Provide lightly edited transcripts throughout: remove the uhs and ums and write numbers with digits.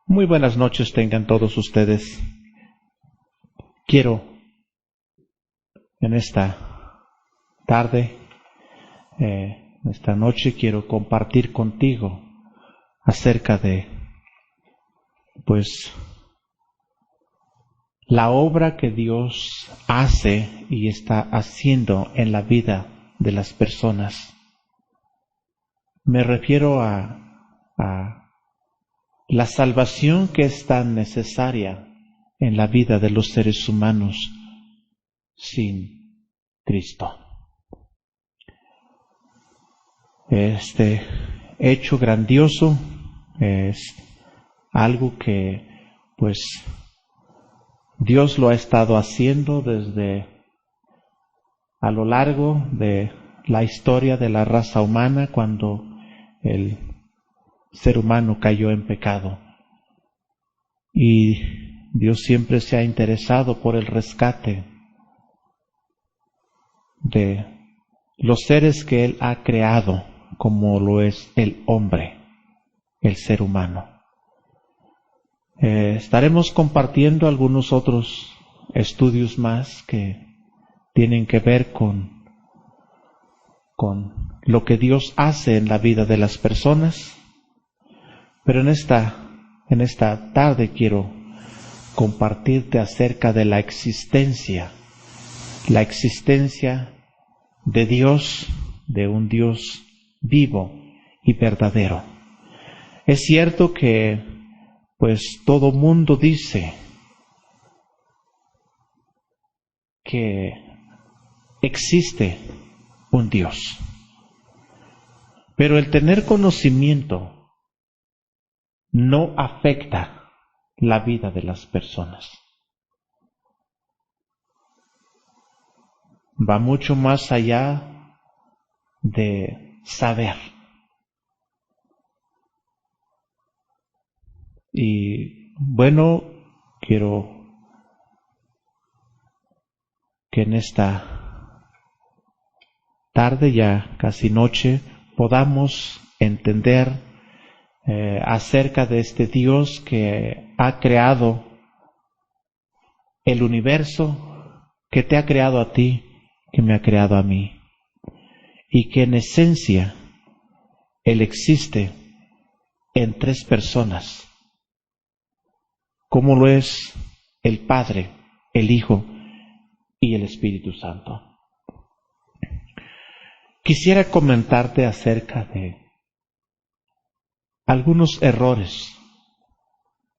Muy buenas noches tengan todos ustedes. Quiero en esta tarde, esta noche, quiero compartir contigo acerca de, la obra que Dios hace y está haciendo en la vida de las personas. Me refiero a la salvación que es tan necesaria en la vida de los seres humanos sin Cristo. Este hecho grandioso es algo que, Dios lo ha estado haciendo desde a lo largo de la historia de la raza humana cuando el ser humano cayó en pecado. Y Dios siempre se ha interesado por el rescate de los seres que Él ha creado, como lo es el hombre, el ser humano. Estaremos compartiendo algunos otros estudios más que tienen que ver con lo que Dios hace en la vida de las personas. Pero en esta tarde quiero compartirte acerca de la existencia de Dios, de un Dios vivo y verdadero. Es cierto que, todo mundo dice que existe un Dios, pero el tener conocimiento no afecta la vida de las personas. Va mucho más allá de saber. Y quiero que en esta tarde, ya casi noche, podamos entender acerca de este Dios que ha creado el universo, que te ha creado a ti, que me ha creado a mí, y que en esencia Él existe en tres personas, como lo es el Padre, el Hijo y el Espíritu Santo. Quisiera comentarte acerca de algunos errores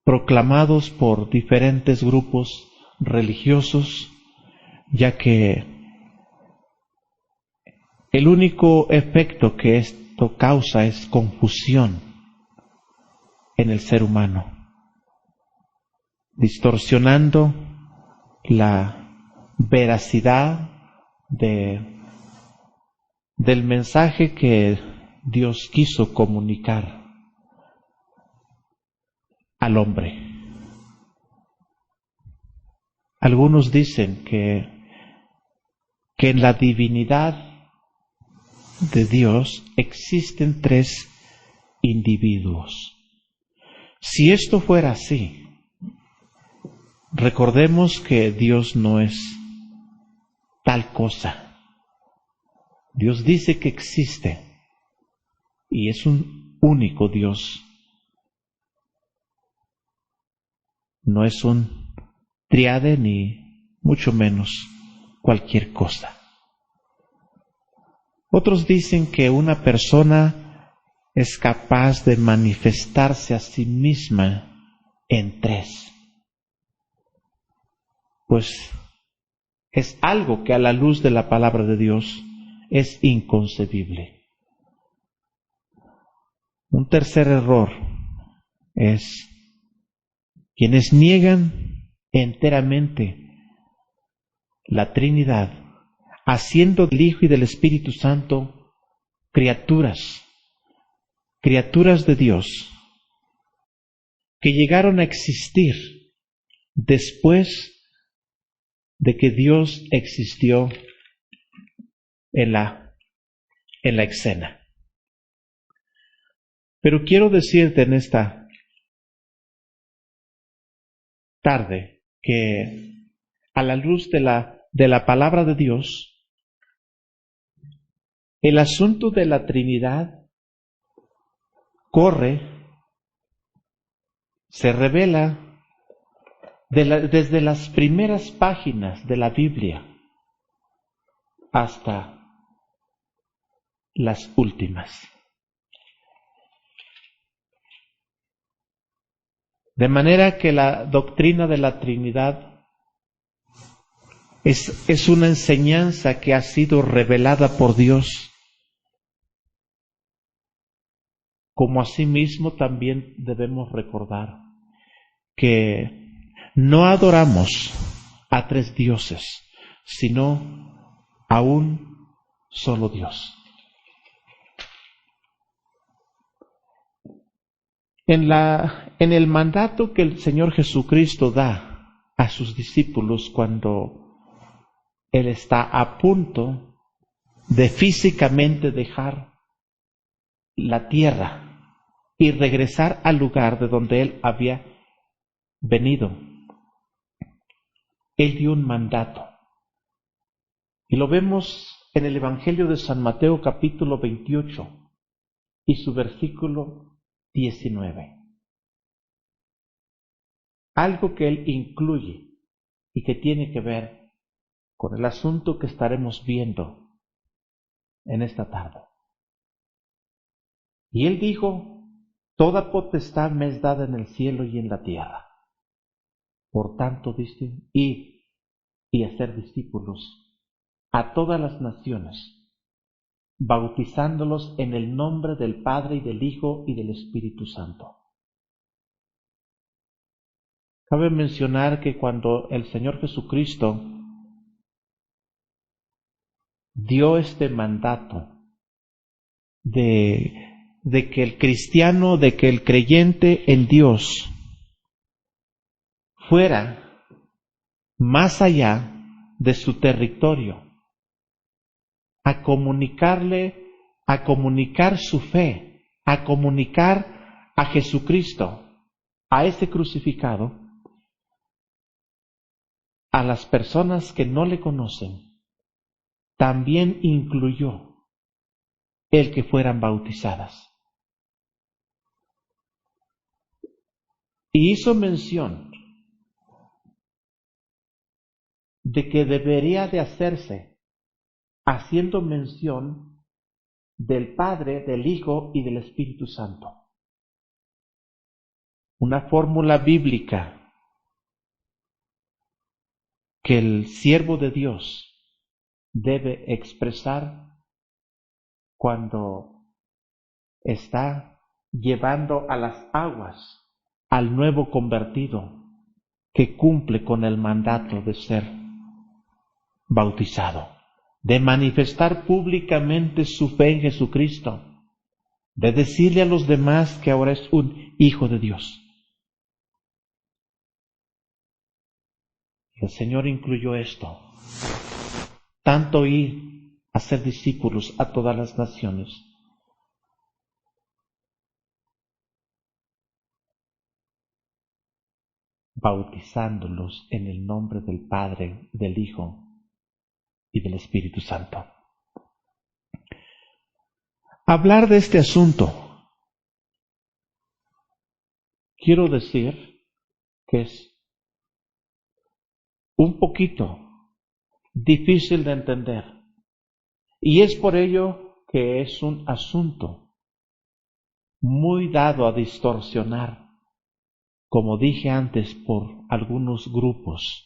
proclamados por diferentes grupos religiosos, ya que el único efecto que esto causa es confusión en el ser humano, distorsionando la veracidad del mensaje que Dios quiso comunicar al hombre. Algunos dicen que en la divinidad de Dios existen tres individuos. Si esto fuera así, recordemos que Dios no es tal cosa. Dios dice que existe y es un único Dios. No es un triade ni mucho menos cualquier cosa. Otros dicen que una persona es capaz de manifestarse a sí misma en tres. Es algo que a la luz de la palabra de Dios es inconcebible. Un tercer error es quienes niegan enteramente la Trinidad, haciendo del Hijo y del Espíritu Santo criaturas de Dios, que llegaron a existir después de que Dios existió en la escena. Pero quiero decirte en esta tarde que a la luz de la palabra de Dios, el asunto de la Trinidad corre, se revela desde las primeras páginas de la Biblia hasta las últimas. De manera que la doctrina de la Trinidad es una enseñanza que ha sido revelada por Dios, como asimismo también debemos recordar que no adoramos a tres dioses, sino a un solo Dios. En el mandato que el Señor Jesucristo da a sus discípulos cuando Él está a punto de físicamente dejar la tierra y regresar al lugar de donde Él había venido, Él dio un mandato. Y lo vemos en el Evangelio de San Mateo capítulo 28 y su versículo 19. Algo que Él incluye y que tiene que ver con el asunto que estaremos viendo en esta tarde. Y Él dijo: toda potestad me es dada en el cielo y en la tierra. Por tanto, dice, id y hacer discípulos a todas las naciones, bautizándolos en el nombre del Padre y del Hijo y del Espíritu Santo. Cabe mencionar que cuando el Señor Jesucristo dio este mandato de que el cristiano, de que el creyente en Dios fuera más allá de su territorio, a comunicarle, a comunicar su fe, a comunicar a Jesucristo, a ese crucificado, a las personas que no le conocen, también incluyó el que fueran bautizadas. Y hizo mención de que debería de hacerse haciendo mención del Padre, del Hijo y del Espíritu Santo. Una fórmula bíblica que el siervo de Dios debe expresar cuando está llevando a las aguas al nuevo convertido que cumple con el mandato de ser bautizado, de manifestar públicamente su fe en Jesucristo, de decirle a los demás que ahora es un hijo de Dios. El Señor incluyó esto, tanto ir a ser discípulos a todas las naciones, bautizándolos en el nombre del Padre, del Hijo y del Espíritu Santo. Hablar de este asunto, quiero decir que es un poquito difícil de entender, y es por ello que es un asunto muy dado a distorsionar, como dije antes, por algunos grupos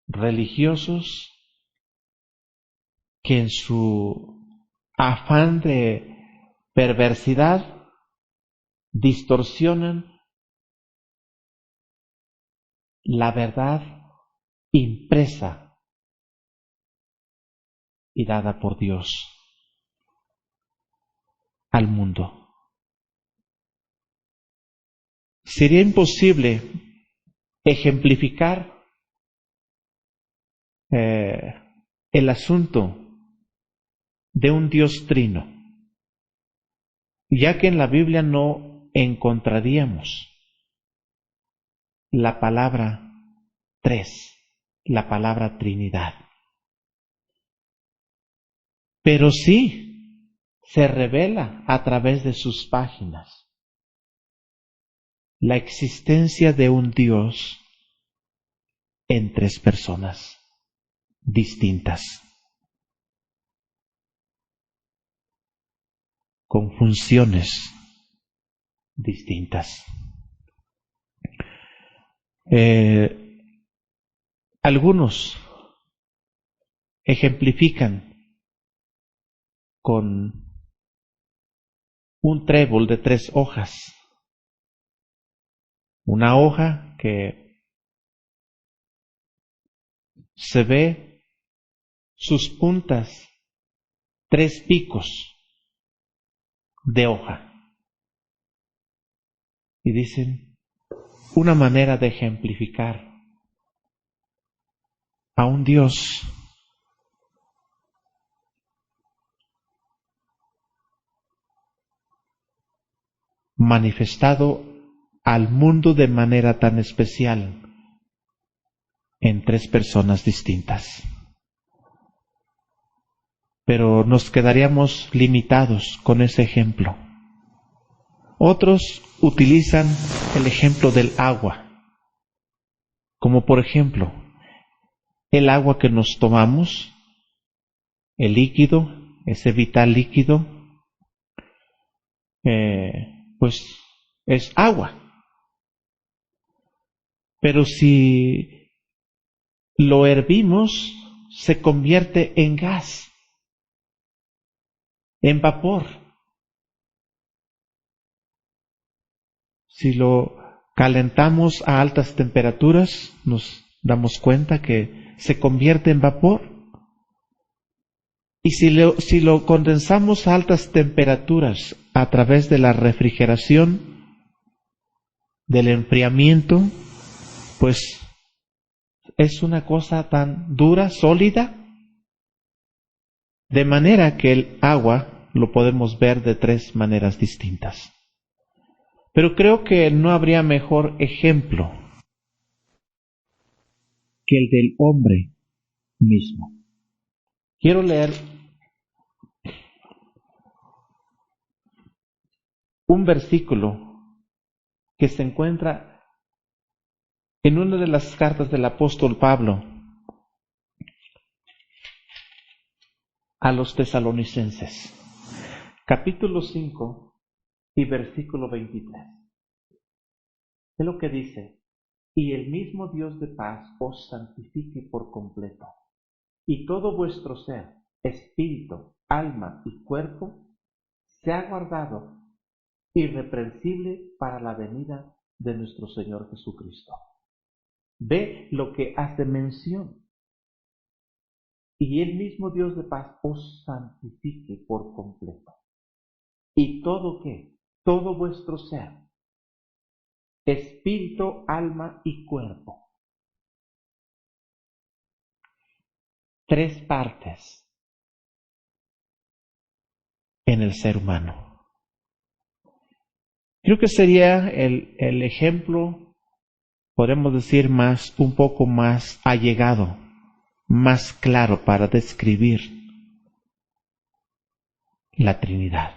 religiosos que en su afán de perversidad distorsionan la verdad impresa y dada por Dios al mundo. Sería imposible ejemplificar el asunto de un Dios trino, ya que en la Biblia no encontraríamos la palabra tres, la palabra Trinidad. Pero sí se revela a través de sus páginas la existencia de un Dios en tres personas distintas, con funciones distintas. Algunos ejemplifican con un trébol de 3 hojas. Una hoja que se ve sus puntas, 3 picos de hoja. Y dicen, una manera de ejemplificar a un Dios manifestado al mundo de manera tan especial en 3 personas distintas. Pero nos quedaríamos limitados con ese ejemplo. Otros utilizan el ejemplo del agua, como por ejemplo, el agua que nos tomamos, el líquido, ese vital líquido, pues es agua. Pero si lo hervimos, se convierte en gas, en vapor. Si lo calentamos a altas temperaturas, nos damos cuenta que se convierte en vapor. Y si lo condensamos a altas temperaturas a través de la refrigeración, del enfriamiento, pues es una cosa tan dura, sólida, de manera que el agua lo podemos ver de 3 maneras distintas. Pero creo que no habría mejor ejemplo que el del hombre mismo. Quiero leer un versículo que se encuentra en una de las cartas del apóstol Pablo a los tesalonicenses, capítulo 5 y versículo 23. Es lo que dice: y el mismo Dios de paz os santifique por completo, y todo vuestro ser, espíritu, alma y cuerpo, sea guardado irreprensible para la venida de nuestro Señor Jesucristo. Ve lo que hace mención. Y el mismo Dios de paz os santifique por completo. ¿Y todo qué? Todo vuestro ser, espíritu, alma y cuerpo. 3 partes en el ser humano. Creo que sería el ejemplo, podemos decir, un poco más allegado, más claro para describir la Trinidad.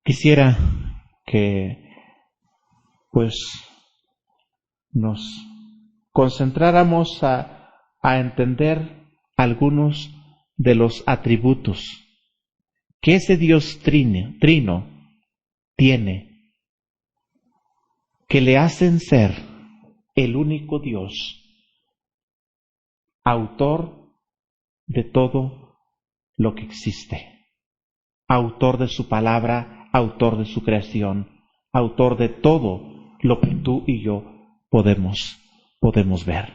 Quisiera que pues nos concentráramos a entender algunos de los atributos que ese Dios trino tiene, que le hacen ser el único Dios, autor de todo lo que existe, autor de su palabra, autor de su creación, autor de todo lo que tú y yo podemos ver.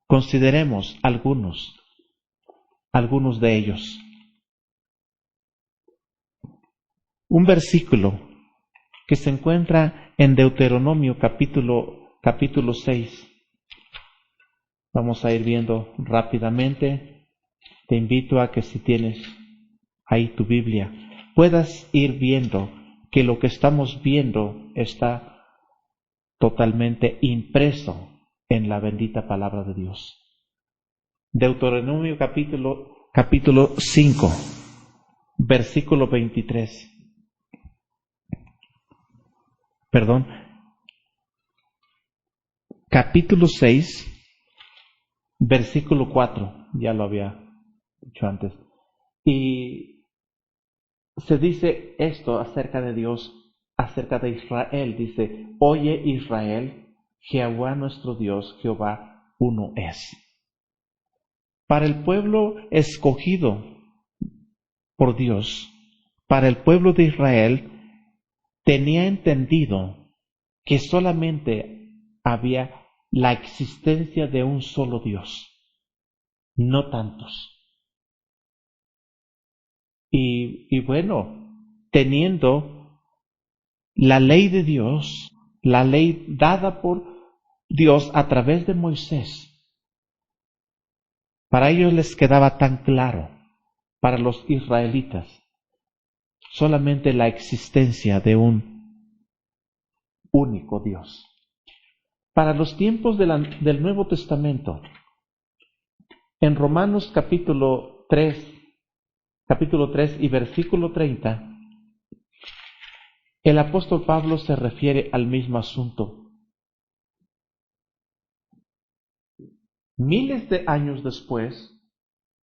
Consideremos algunos de ellos. Un versículo que se encuentra en Deuteronomio capítulo 6. Vamos a ir viendo rápidamente. Te invito a que si tienes ahí tu Biblia, puedas ir viendo que lo que estamos viendo está totalmente impreso en la bendita palabra de Dios. Deuteronomio capítulo 5, versículo 23. Perdón, capítulo 6, versículo 4, ya lo había dicho antes. Y se dice esto acerca de Dios, acerca de Israel. Dice: oye Israel, Jehová nuestro Dios, Jehová uno es. Para el pueblo escogido por Dios, para el pueblo de Israel, tenía entendido que solamente había la existencia de un solo Dios, no tantos. Y bueno, teniendo la ley de Dios, la ley dada por Dios a través de Moisés, para ellos les quedaba tan claro, para los israelitas, solamente la existencia de un único Dios. Para los tiempos del Nuevo Testamento, en Romanos capítulo 3 y versículo 30, el apóstol Pablo se refiere al mismo asunto. Miles de años después,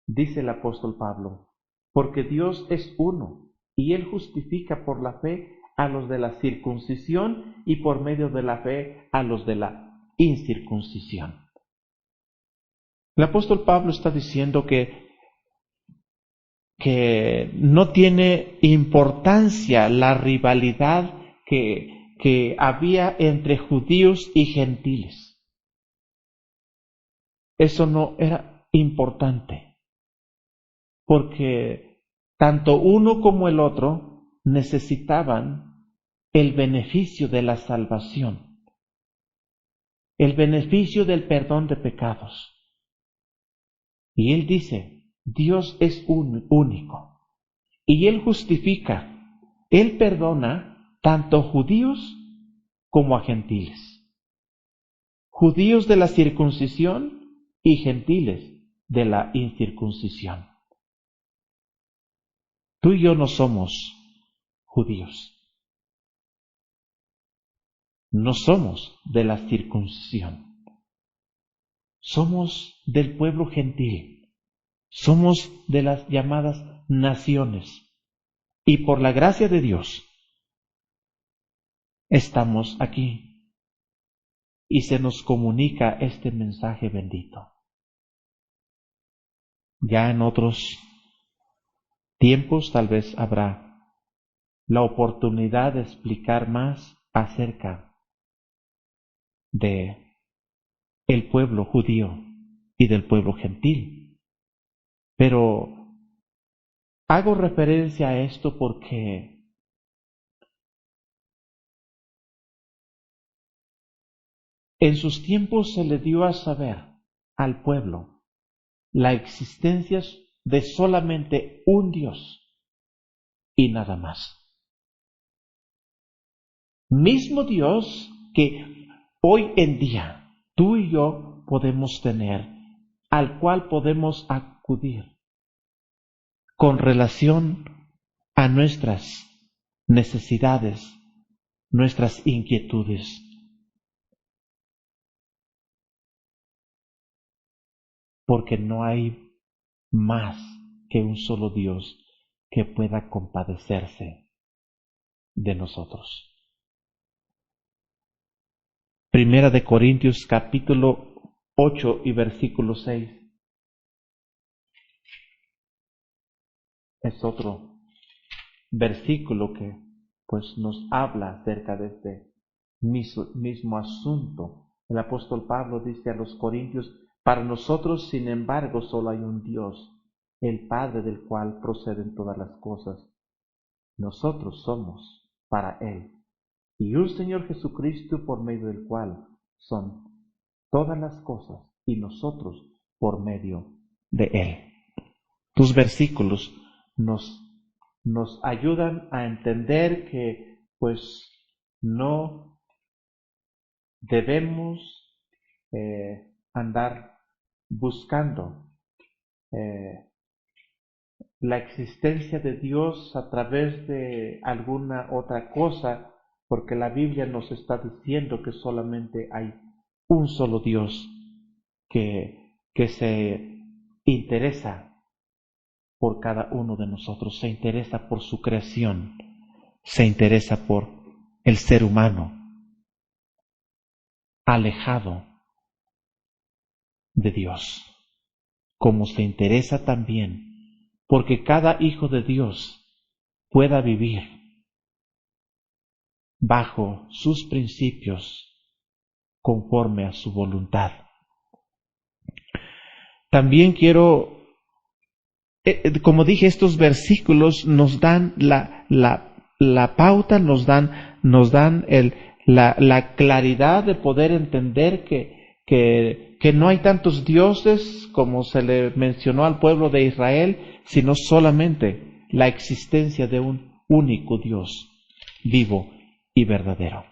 dice el apóstol Pablo: porque Dios es uno, y Él justifica por la fe a los de la circuncisión y por medio de la fe a los de la incircuncisión. El apóstol Pablo está diciendo que no tiene importancia la rivalidad que había entre judíos y gentiles. Eso no era importante, porque tanto uno como el otro necesitaban el beneficio de la salvación, el beneficio del perdón de pecados. Y él dice: Dios es único, y Él justifica, Él perdona tanto judíos como a gentiles, judíos de la circuncisión y gentiles de la incircuncisión. Tú y yo no somos judíos, no somos de la circuncisión, somos del pueblo gentil, somos de las llamadas naciones, y por la gracia de Dios estamos aquí y se nos comunica este mensaje bendito. Ya en otros tiempos tal vez habrá la oportunidad de explicar más acerca de el pueblo judío y del pueblo gentil. Pero hago referencia a esto porque en sus tiempos se le dio a saber al pueblo la existencia de solamente un Dios y nada más. Mismo Dios que hoy en día tú y yo podemos tener, al cual podemos acudir con relación a nuestras necesidades, nuestras inquietudes. Porque no hay más que un solo Dios que pueda compadecerse de nosotros. Primera de Corintios capítulo 8 y versículo 6. Es otro versículo que pues nos habla acerca de este mismo asunto. El apóstol Pablo dice a los corintios: para nosotros, sin embargo, solo hay un Dios, el Padre, del cual proceden todas las cosas. Nosotros somos para Él, y un Señor Jesucristo, por medio del cual son todas las cosas, y nosotros por medio de Él. Tus versículos nos ayudan a entender que pues no debemos andar buscando la existencia de Dios a través de alguna otra cosa, porque la Biblia nos está diciendo que solamente hay un solo Dios que se interesa por cada uno de nosotros, se interesa por su creación, se interesa por el ser humano alejado de Dios, como se interesa también porque cada hijo de Dios pueda vivir bajo sus principios conforme a su voluntad. También quiero, como dije, estos versículos nos dan la pauta, nos dan la claridad de poder entender que no hay tantos dioses como se le mencionó al pueblo de Israel, sino solamente la existencia de un único Dios vivo y verdadero.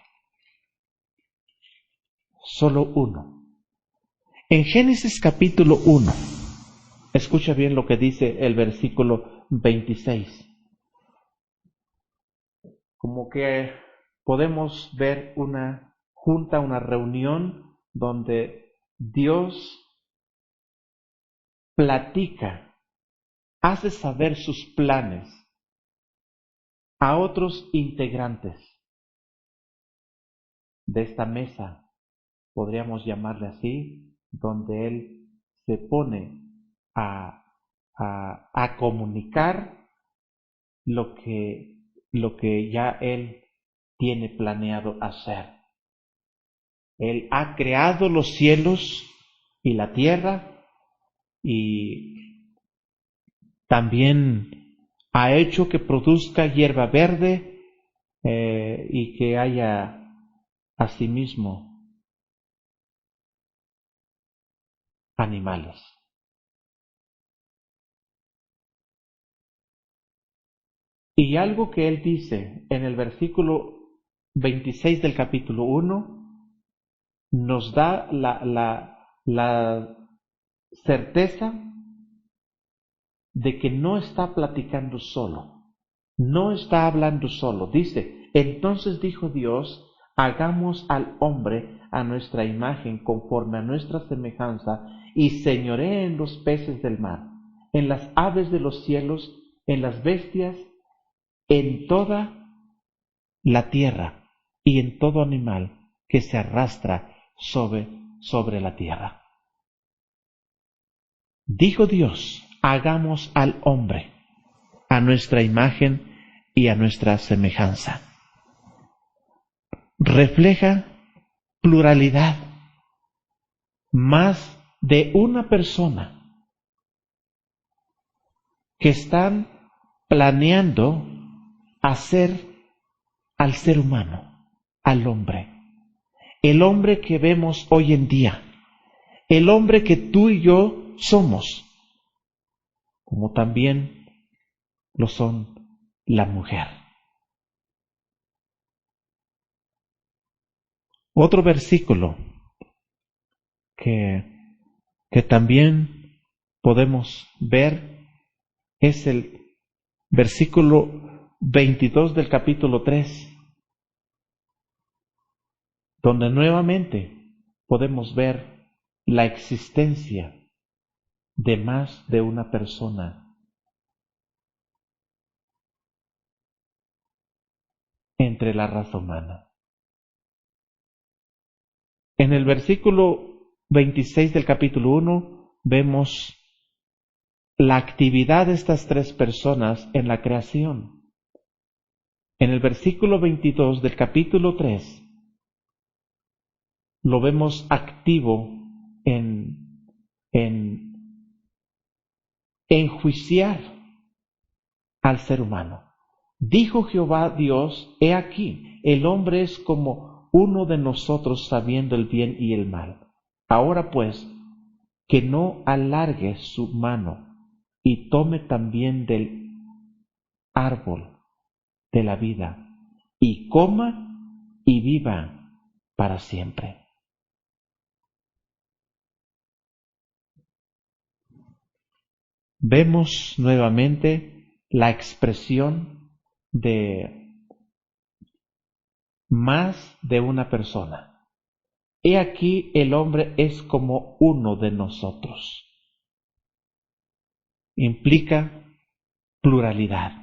Solo uno. En Génesis capítulo 1, escucha bien lo que dice el versículo 26. Como que podemos ver una junta, una reunión donde Dios platica, hace saber sus planes a otros integrantes de esta mesa, podríamos llamarle así, donde Él se pone a comunicar lo que ya Él tiene planeado hacer. Él ha creado los cielos y la tierra y también ha hecho que produzca hierba verde y que haya asimismo animales. Y algo que él dice en el versículo 26 del capítulo 1 nos da la certeza de que no está platicando solo, no está hablando solo. Dice, entonces dijo Dios, hagamos al hombre a nuestra imagen, conforme a nuestra semejanza, y señoree en los peces del mar, en las aves de los cielos, en las bestias, en toda la tierra y en todo animal que se arrastra sobre la tierra. Dijo Dios, hagamos al hombre a nuestra imagen y a nuestra semejanza. Refleja pluralidad, más de una persona que están planeando hacer al ser humano, al hombre, el hombre que vemos hoy en día, el hombre que tú y yo somos, como también lo son la mujer. Otro versículo que también podemos ver es el versículo 22 del capítulo 3, donde nuevamente podemos ver la existencia de más de una persona entre la raza humana. En el versículo 26 del capítulo 1 vemos la actividad de estas tres personas en la creación. En el versículo 22 del capítulo 3 lo vemos activo en enjuiciar al ser humano. Dijo Jehová Dios, he aquí, el hombre es como uno de nosotros sabiendo el bien y el mal. Ahora pues, que no alargue su mano y tome también del árbol de la vida y coma y viva para siempre. Vemos nuevamente la expresión de más de una persona. He aquí el hombre es como uno de nosotros. Implica pluralidad,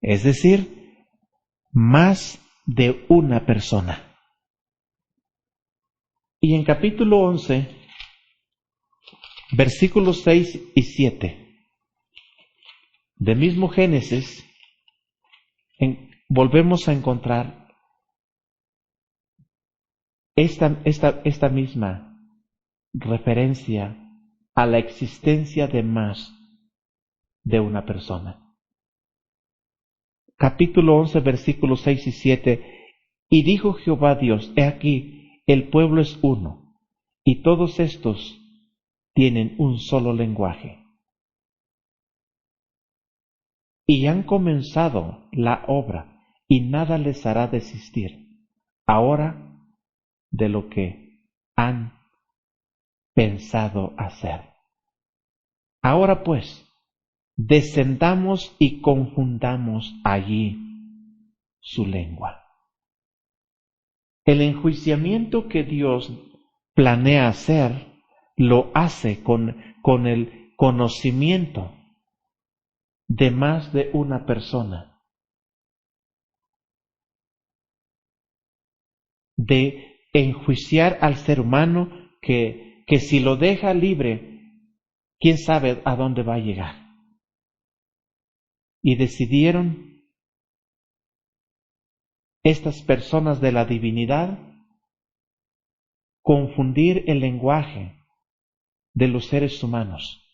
es decir, más de una persona. Y en capítulo 11, versículos 6 y 7, del mismo Génesis, volvemos a encontrar esta misma referencia a la existencia de más de una persona. Capítulo 11, versículos 6 y 7, y dijo Jehová Dios, he aquí, el pueblo es uno, y todos estos tienen un solo lenguaje. Y han comenzado la obra, y nada les hará desistir ahora de lo que han pensado hacer. Ahora pues, descendamos y confundamos allí su lengua. El enjuiciamiento que Dios planea hacer, lo hace con el conocimiento de más de una persona, de enjuiciar al ser humano que si lo deja libre, quién sabe a dónde va a llegar. Y decidieron estas personas de la divinidad confundir el lenguaje de los seres humanos.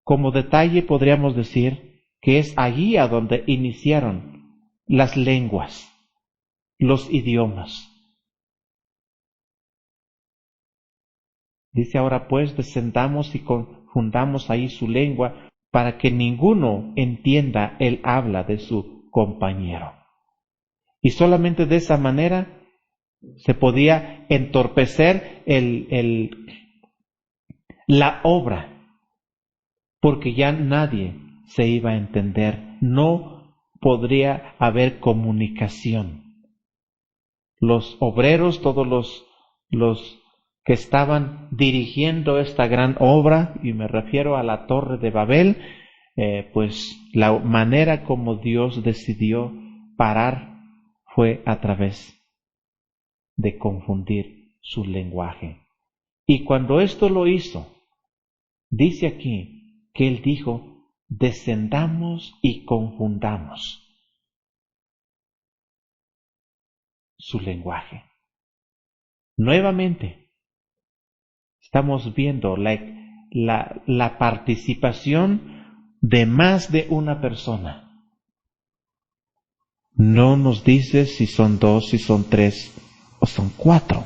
Como detalle podríamos decir que es allí a donde iniciaron las lenguas, los idiomas. Dice ahora pues, descendamos y confundamos ahí su lengua para que ninguno entienda el habla de su compañero. Y solamente de esa manera se podía entorpecer la obra, porque ya nadie se iba a entender, no podría haber comunicación. Los obreros, todos los que estaban dirigiendo esta gran obra, y me refiero a la Torre de Babel, pues la manera como Dios decidió parar fue a través de confundir su lenguaje. Y cuando esto lo hizo, dice aquí que Él dijo, descendamos y confundamos su lenguaje. Nuevamente, estamos viendo la participación de más de una persona. No nos dice si son 2, si son 3 o son 4.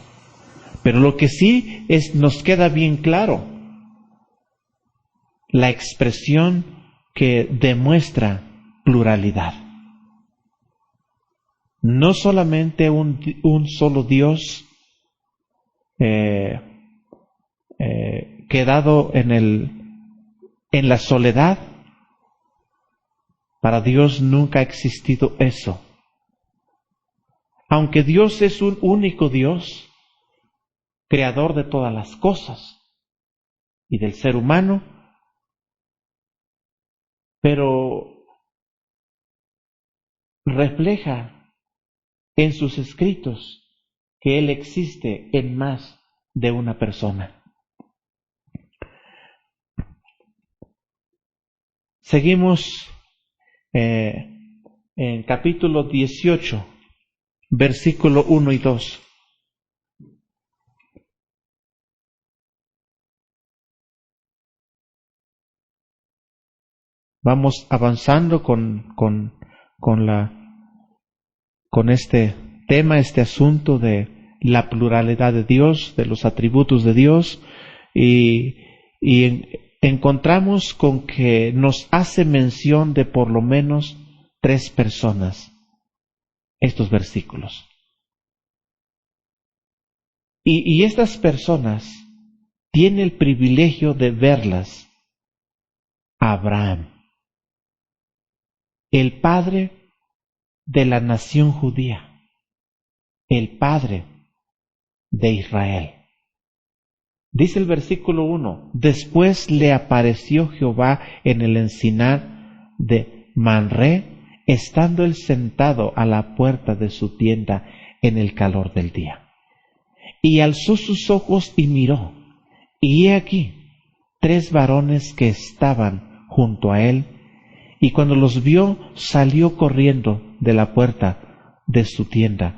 Pero lo que sí nos queda bien claro, la expresión que demuestra pluralidad. No solamente un solo Dios quedado en la soledad. Para Dios nunca ha existido eso. Aunque Dios es un único Dios, creador de todas las cosas y del ser humano, pero refleja en sus escritos que Él existe en más de una persona. Seguimos en capítulo 18, versículo 1 y 2. Vamos avanzando con este tema, este asunto de la pluralidad de Dios, de los atributos de Dios, y encontramos con que nos hace mención de por lo menos tres personas estos versículos. Y estas personas tienen el privilegio de verlas. Abraham, el padre de la nación judía, el padre de Israel. Dice el versículo 1, después le apareció Jehová en el encinar de Manré, estando él sentado a la puerta de su tienda en el calor del día. Y alzó sus ojos y miró, y he aquí tres varones que estaban junto a él, y cuando los vio salió corriendo de la puerta de su tienda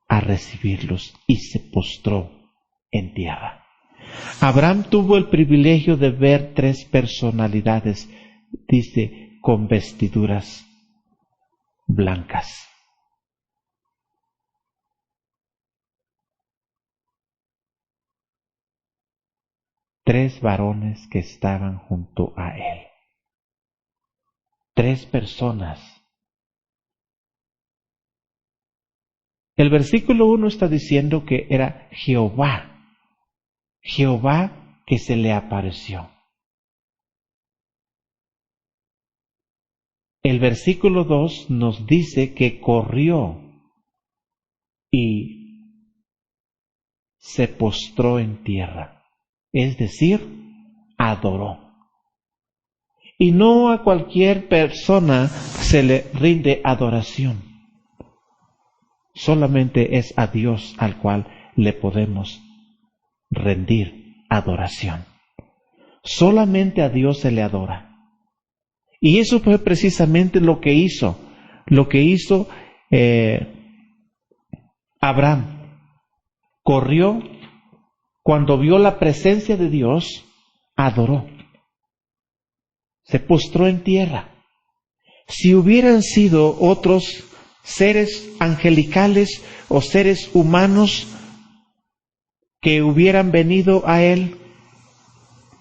a recibirlos y se postró en tierra. Abraham tuvo el privilegio de ver tres personalidades, dice, con vestiduras blancas. Tres varones que estaban junto a él. Tres personas. El versículo 1 está diciendo que era Jehová que se le apareció. El versículo 2 nos dice que corrió y se postró en tierra, es decir, adoró. Y no a cualquier persona se le rinde adoración. Solamente es a Dios al cual le podemos rendir adoración. Solamente a Dios se le adora. Y eso fue precisamente lo que hizo Abraham. Corrió, cuando vio la presencia de Dios, adoró. Se postró en tierra. Si hubieran sido otros seres angelicales o seres humanos que hubieran venido a él,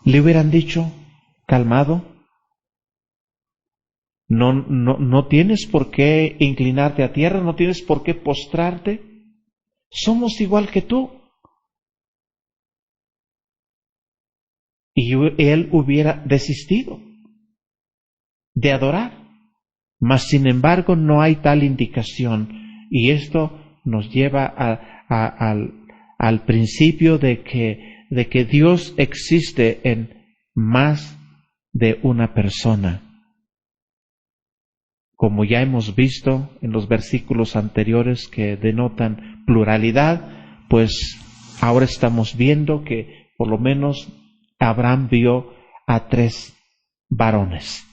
le hubieran dicho, calmado, no tienes por qué inclinarte a tierra, no tienes por qué postrarte, somos igual que tú. Y él hubiera desistido de adorar. Mas sin embargo no hay tal indicación, y esto nos lleva al principio de que Dios existe en más de una persona. Como ya hemos visto en los versículos anteriores que denotan pluralidad, pues ahora estamos viendo que por lo menos Abraham vio a tres varones.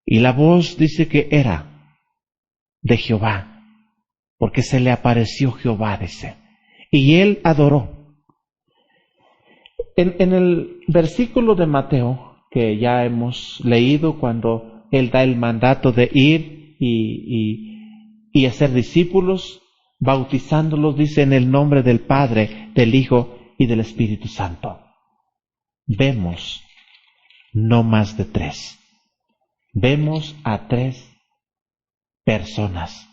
Y la voz dice que era de Jehová, porque se le apareció Jehová, dice. Y él adoró. En el versículo de Mateo, que ya hemos leído, cuando él da el mandato de ir y hacer discípulos, bautizándolos, dice en el nombre del Padre, del Hijo y del Espíritu Santo. Vemos no más de tres. Vemos a tres personas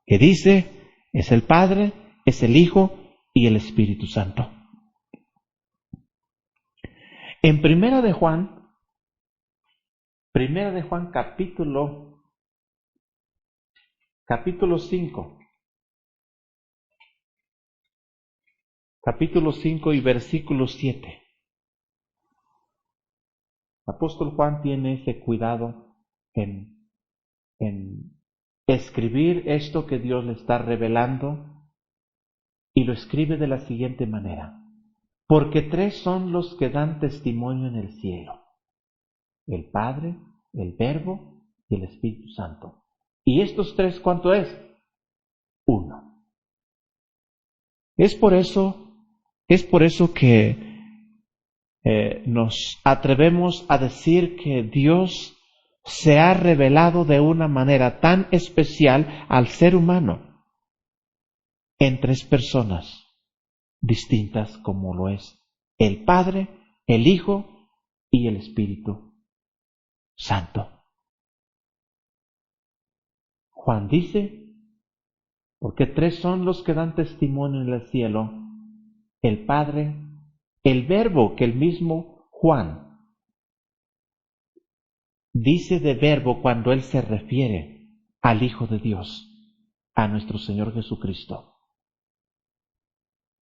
que dice es el Padre, es el Hijo y el Espíritu Santo. En Primera de Juan capítulo 5 y versículo 7. El apóstol Juan tiene ese cuidado en escribir esto que Dios le está revelando, y lo escribe de la siguiente manera: porque tres son los que dan testimonio en el cielo, el Padre, el Verbo y el Espíritu Santo. ¿Y estos tres cuánto es? Uno. Es por eso que nos atrevemos a decir que Dios se ha revelado de una manera tan especial al ser humano en tres personas distintas, como lo es el Padre, el Hijo y el Espíritu Santo. Juan dice, porque tres son los que dan testimonio en el cielo, el Padre, el Verbo, que el mismo Juan dice de Verbo cuando él se refiere al Hijo de Dios, a nuestro Señor Jesucristo.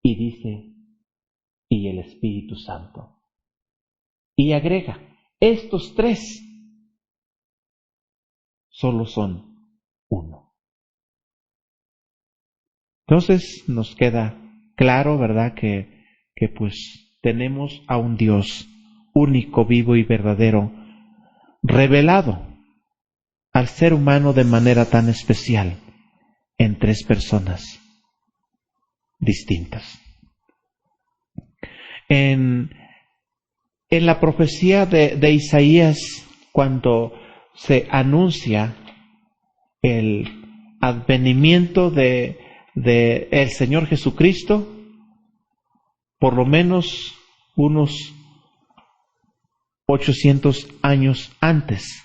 Y dice, y el Espíritu Santo. Y agrega, estos tres solo son uno. Entonces nos queda claro, ¿verdad?, que pues tenemos a un Dios único, vivo y verdadero, revelado al ser humano de manera tan especial en tres personas distintas. En la profecía de Isaías, cuando se anuncia el advenimiento de el Señor Jesucristo, por lo menos unos 800 años antes,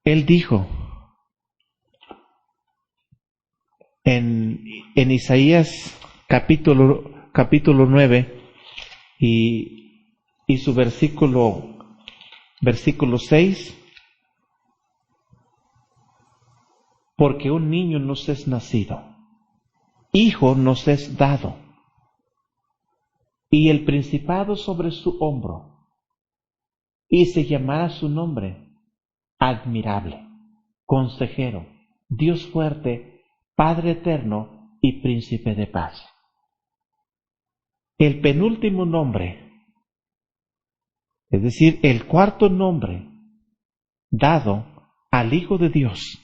Él dijo en Isaías capítulo 9 y su versículo 6, porque un niño nos es nacido, hijo nos es dado, y el principado sobre su hombro, y se llamará su nombre Admirable, Consejero, Dios fuerte, Padre eterno y Príncipe de paz. El penúltimo nombre, es decir, el cuarto nombre dado al Hijo de Dios,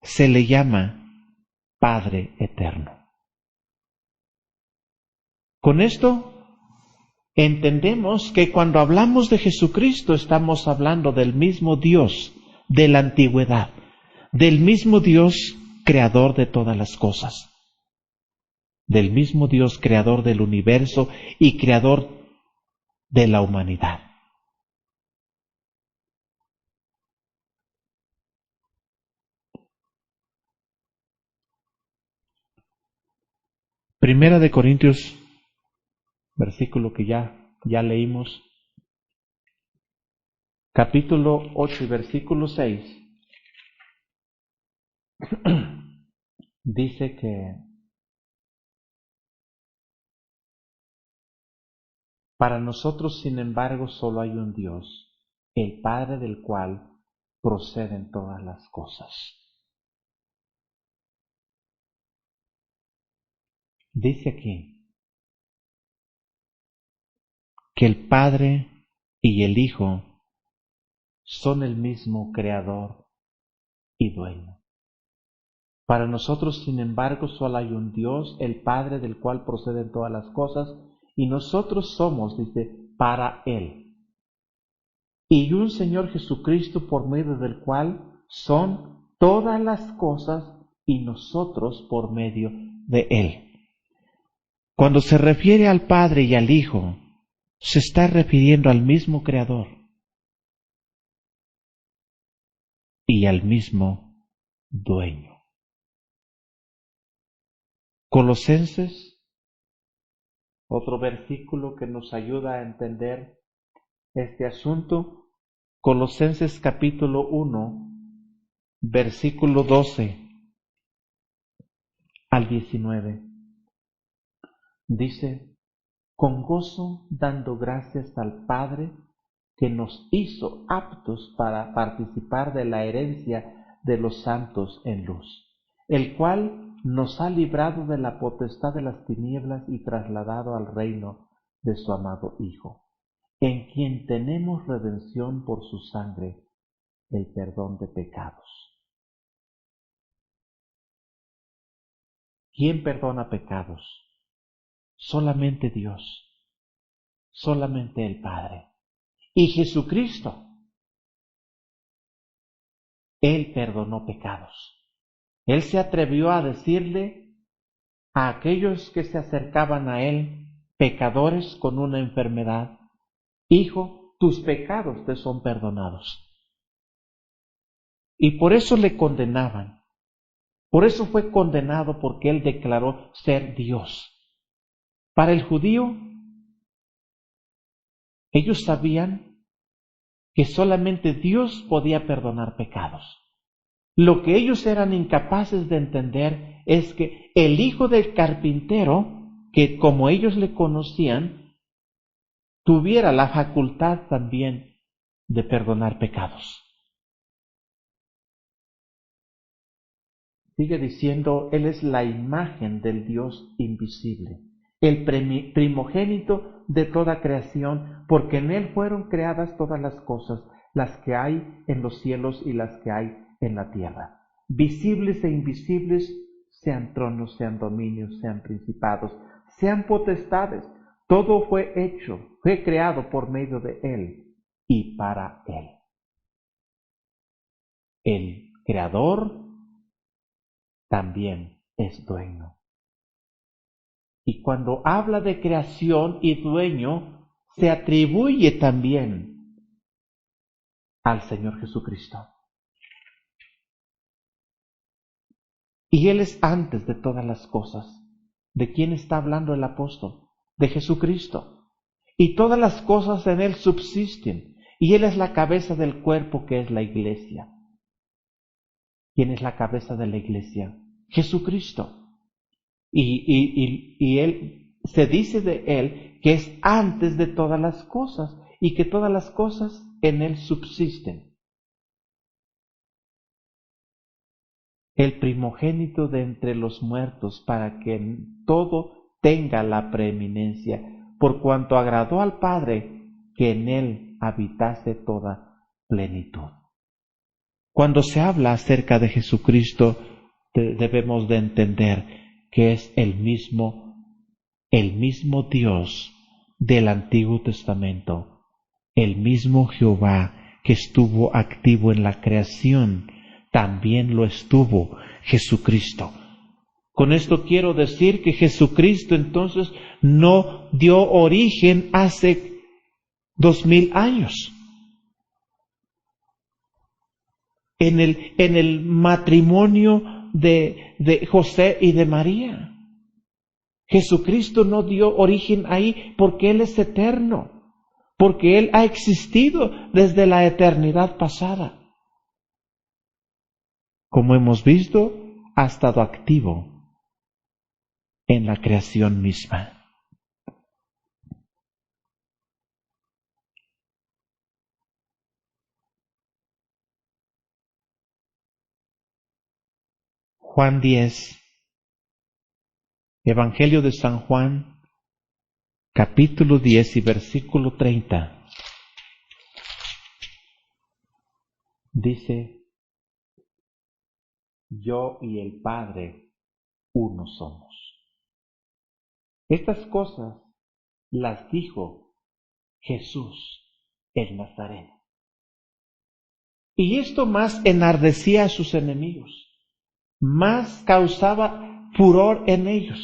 se le llama Padre eterno. Con esto entendemos que cuando hablamos de Jesucristo estamos hablando del mismo Dios de la antigüedad, del mismo Dios creador de todas las cosas, del mismo Dios creador del universo y creador de la humanidad. Primera de Corintios, versículo que ya leímos, capítulo 8 y versículo 6, dice que para nosotros, sin embargo, solo hay un Dios, el Padre del cual proceden todas las cosas. Dice aquí que el Padre y el Hijo son el mismo Creador y Dueño. Para nosotros, sin embargo, solo hay un Dios, el Padre del cual proceden todas las cosas, y nosotros somos, dice, para Él. Y un Señor Jesucristo por medio del cual son todas las cosas y nosotros por medio de Él. Cuando se refiere al Padre y al Hijo, se está refiriendo al mismo Creador y al mismo Dueño. Colosenses, otro versículo que nos ayuda a entender este asunto, Colosenses capítulo 1, versículo 12 al 19. Dice, con gozo dando gracias al Padre que nos hizo aptos para participar de la herencia de los santos en luz, el cual nos ha librado de la potestad de las tinieblas y trasladado al reino de su amado Hijo, en quien tenemos redención por su sangre, el perdón de pecados. ¿Quién perdona pecados? Solamente Dios, solamente el Padre. Y Jesucristo, Él perdonó pecados. Él se atrevió a decirle a aquellos que se acercaban a Él, pecadores con una enfermedad, Hijo, tus pecados te son perdonados. Y por eso le condenaban. Por eso fue condenado, porque él declaró ser Dios. Para el judío, ellos sabían que solamente Dios podía perdonar pecados. Lo que ellos eran incapaces de entender es que el hijo del carpintero, que como ellos le conocían, tuviera la facultad también de perdonar pecados. Sigue diciendo, Él es la imagen del Dios invisible, el primogénito de toda creación, porque en Él fueron creadas todas las cosas, las que hay en los cielos y las que hay en la tierra, visibles e invisibles, sean tronos, sean dominios, sean principados, sean potestades. Todo fue hecho, fue creado por medio de Él y para Él. El Creador también es dueño. Y cuando habla de creación y dueño, se atribuye también al Señor Jesucristo. Y Él es antes de todas las cosas. ¿De quién está hablando el apóstol? De Jesucristo. Y todas las cosas en Él subsisten. Y Él es la cabeza del cuerpo, que es la iglesia. ¿Quién es la cabeza de la iglesia? Jesucristo. Y Él, se dice de Él que es antes de todas las cosas y que todas las cosas en Él subsisten. El primogénito de entre los muertos, para que en todo tenga la preeminencia, por cuanto agradó al Padre que en Él habitase toda plenitud. Cuando se habla acerca de Jesucristo, debemos de entender que es el mismo Dios del Antiguo Testamento, el mismo Jehová que estuvo activo en la creación, también lo estuvo Jesucristo. Con esto quiero decir que Jesucristo entonces no dio origen hace 2000 años. En el matrimonio de José y de María. Jesucristo no dio origen ahí porque Él es eterno, porque Él ha existido desde la eternidad pasada. Como hemos visto, ha estado activo en la creación misma. Juan 10, Evangelio de San Juan, capítulo 10 y versículo 30. Dice, yo y el Padre uno somos. Estas cosas las dijo Jesús el Nazareno. Y esto más enardecía a sus enemigos, más causaba furor en ellos,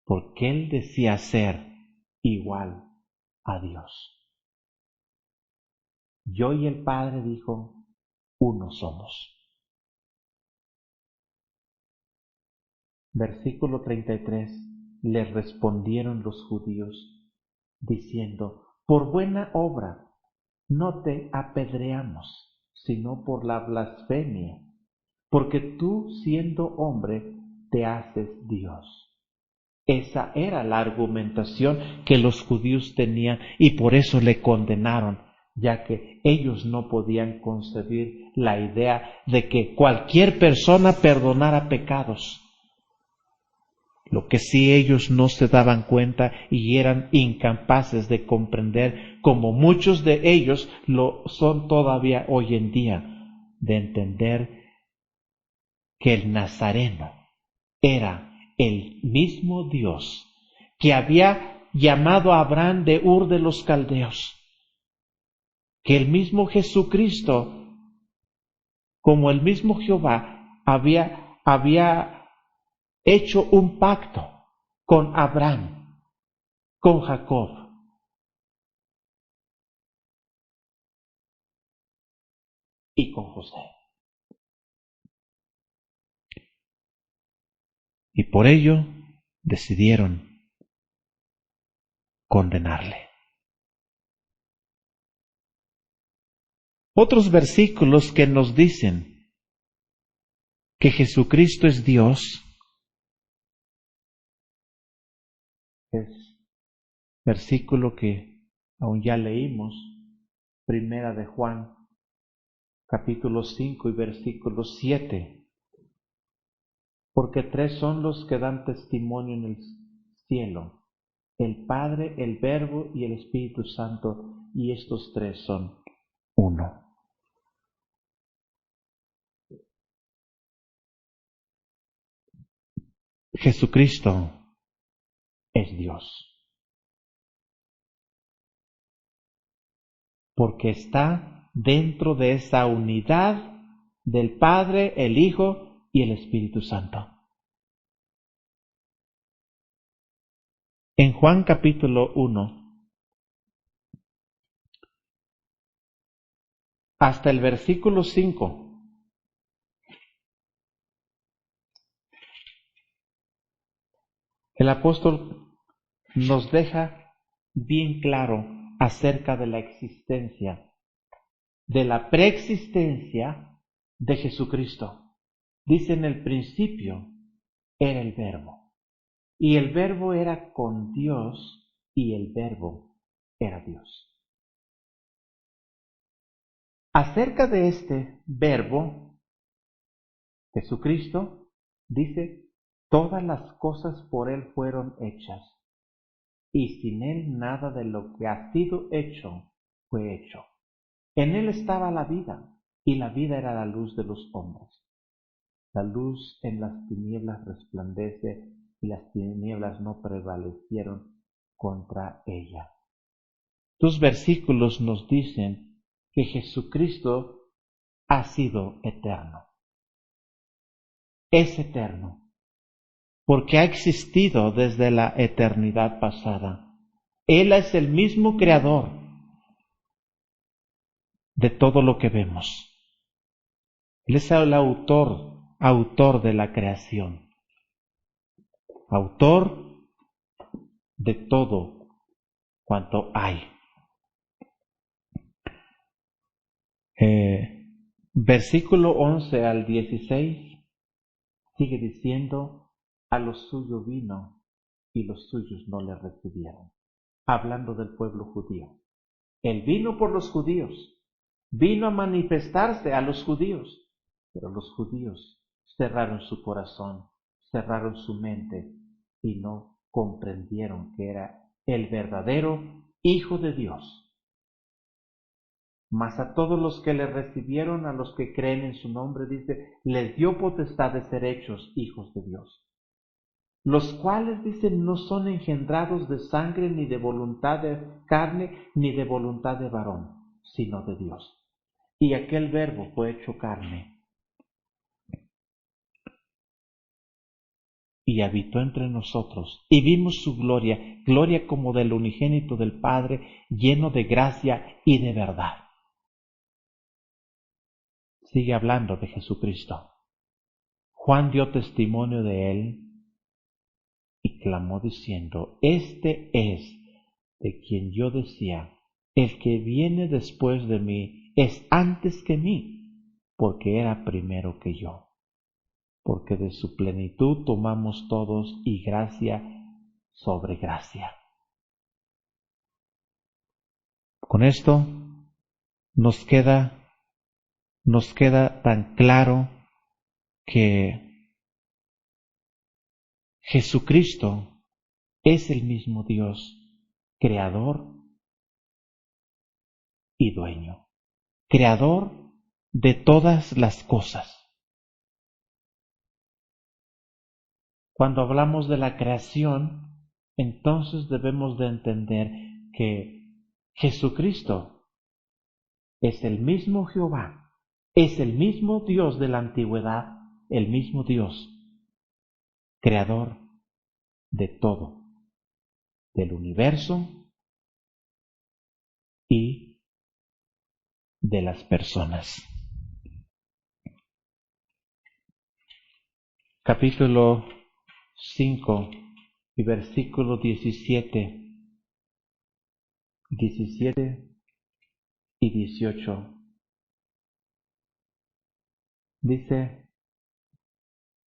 porque Él decía ser igual a Dios. Yo y el Padre, dijo, uno somos. Versículo 33, le respondieron los judíos, diciendo, por buena obra no te apedreamos, sino por la blasfemia, porque tú, siendo hombre, te haces Dios. Esa era la argumentación que los judíos tenían y por eso le condenaron, ya que ellos no podían concebir la idea de que cualquier persona perdonara pecados. Lo que sí ellos no se daban cuenta y eran incapaces de comprender, como muchos de ellos lo son todavía hoy en día, de entender que el Nazareno era el mismo Dios que había llamado a Abraham de Ur de los Caldeos, que el mismo Jesucristo, como el mismo Jehová, había hecho un pacto con Abraham, con Jacob. y con José. Y por ello decidieron condenarle. Otros versículos que nos dicen que Jesucristo es Dios es versículo que aún ya leímos, Primera de Juan, capítulo 5 y versículo 7. Porque tres son los que dan testimonio en el cielo: el Padre, el Verbo y el Espíritu Santo, y estos tres son uno. Jesucristo es Dios, porque está dentro de esa unidad del Padre, el Hijo y el Espíritu Santo. En Juan capítulo 1, hasta el versículo 5, el apóstol nos deja bien claro acerca de la existencia, de la preexistencia de Jesucristo. Dice: en el principio era el Verbo, y el Verbo era con Dios, y el Verbo era Dios. Acerca de este Verbo, Jesucristo dice: todas las cosas por Él fueron hechas, y sin Él nada de lo que ha sido hecho fue hecho. En Él estaba la vida, y la vida era la luz de los hombres. La luz en las tinieblas resplandece, y las tinieblas no prevalecieron contra ella. Tus versículos nos dicen que Jesucristo ha sido eterno. Es eterno, porque ha existido desde la eternidad pasada. Él es el mismo creador de todo lo que vemos. Él es el autor de la creación, autor de todo cuanto hay. Versículo 11 al 16 sigue diciendo: a los suyos vino y los suyos no le recibieron. Hablando del pueblo judío. Él vino por los judíos, vino a manifestarse a los judíos, pero los judíos cerraron su corazón, cerraron su mente y no comprendieron que era el verdadero Hijo de Dios. Mas a todos los que le recibieron, a los que creen en su nombre, dice, les dio potestad de ser hechos hijos de Dios. Los cuales, dicen, no son engendrados de sangre, ni de voluntad de carne, ni de voluntad de varón, sino de Dios. Y aquel Verbo fue hecho carne y habitó entre nosotros, y vimos su gloria, gloria como del unigénito del Padre, lleno de gracia y de verdad. Sigue hablando de Jesucristo. Juan dio testimonio de él y clamó diciendo: este es de quien yo decía, el que viene después de mí es antes que mí, porque era primero que yo. Porque de su plenitud tomamos todos, y gracia sobre gracia. Con esto nos queda tan claro que Jesucristo es el mismo Dios, creador y dueño, creador de todas las cosas. Cuando hablamos de la creación, entonces debemos de entender que Jesucristo es el mismo Jehová, es el mismo Dios de la antigüedad, el mismo Dios, creador de todo, del universo y de las personas. capítulo 5 y versículo 17 y 18. Dice,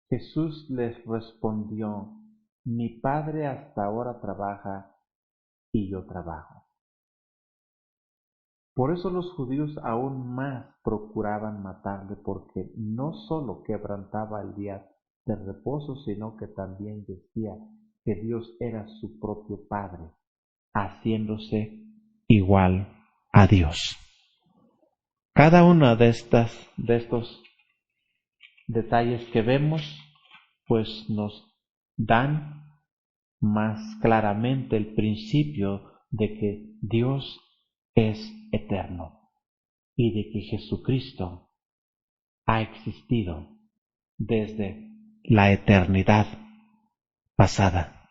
Jesús les respondió, mi Padre hasta ahora trabaja y yo trabajo. Por eso los judíos aún más procuraban matarle, porque no sólo quebrantaba el día de reposo, sino que también decía que Dios era su propio Padre, haciéndose igual a Dios. Cada uno de estos detalles que vemos, pues nos dan más claramente el principio de que Dios es eterno y de que Jesucristo ha existido desde la eternidad pasada.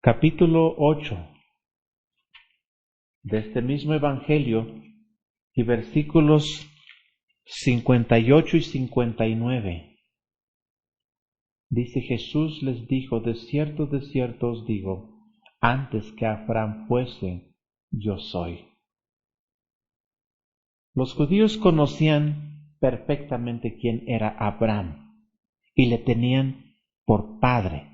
Capítulo 8 de este mismo Evangelio y versículos 58 y 59. Dice, Jesús les dijo, de cierto os digo, antes que Abraham fuese, yo soy. Los judíos conocían perfectamente quién era Abraham y le tenían por padre.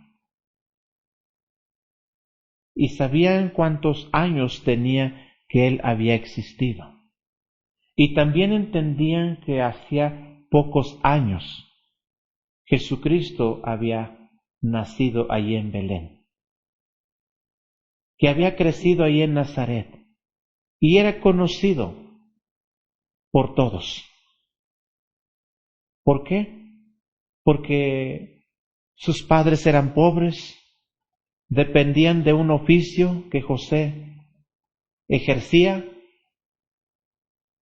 Y sabían cuántos años tenía que él había existido. Y también entendían que hacía pocos años Jesucristo había nacido allí en Belén, que había crecido allí en Nazaret y era conocido por todos. ¿Por qué? Porque sus padres eran pobres, dependían de un oficio que José ejercía,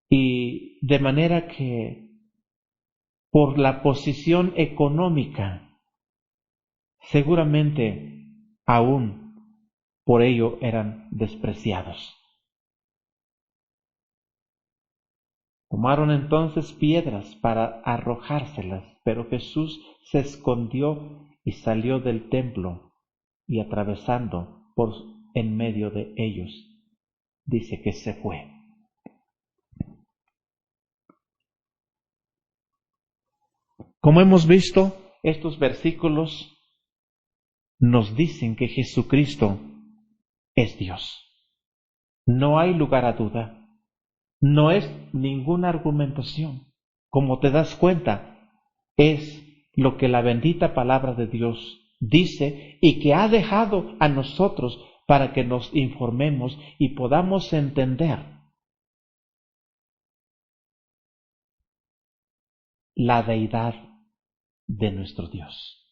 y de manera que por la posición económica seguramente aún por ello eran despreciados. Tomaron entonces piedras para arrojárselas, pero Jesús se escondió y salió del templo, y atravesando por en medio de ellos, dice que se fue. Como hemos visto, estos versículos nos dicen que Jesucristo es Dios. No hay lugar a duda. No es ninguna argumentación. Como te das cuenta, es lo que la bendita palabra de Dios dice y que ha dejado a nosotros para que nos informemos y podamos entender la deidad de nuestro Dios.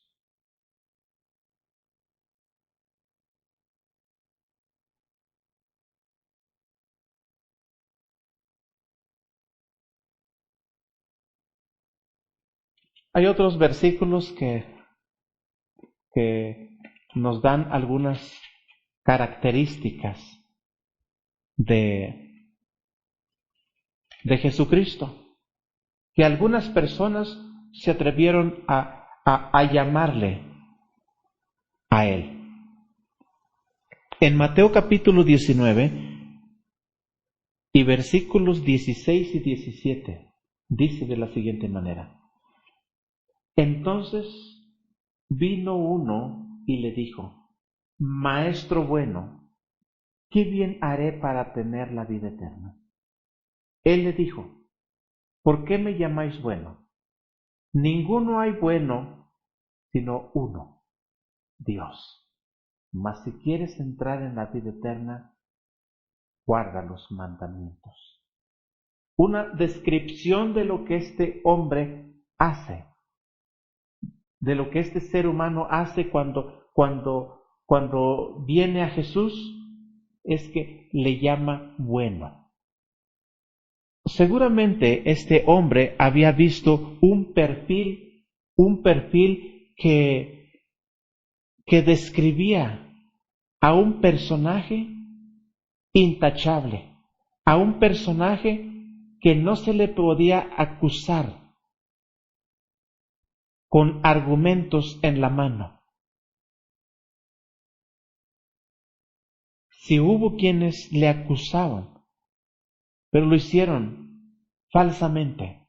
Hay otros versículos que nos dan algunas características de Jesucristo, que algunas personas se atrevieron a llamarle a Él. En Mateo capítulo 19 y versículos 16 y 17, dice de la siguiente manera, entonces vino uno y le dijo, Maestro bueno, ¿qué bien haré para tener la vida eterna? Él le dijo, ¿por qué me llamáis bueno? Ninguno hay bueno, sino uno, Dios. Mas si quieres entrar en la vida eterna, guarda los mandamientos. Una descripción de lo que este hombre hace, de lo que este ser humano hace cuando viene a Jesús, es que le llama bueno. Seguramente este hombre había visto un perfil que describía a un personaje intachable, a un personaje que no se le podía acusar con argumentos en la mano. Si hubo quienes le acusaban, pero lo hicieron falsamente.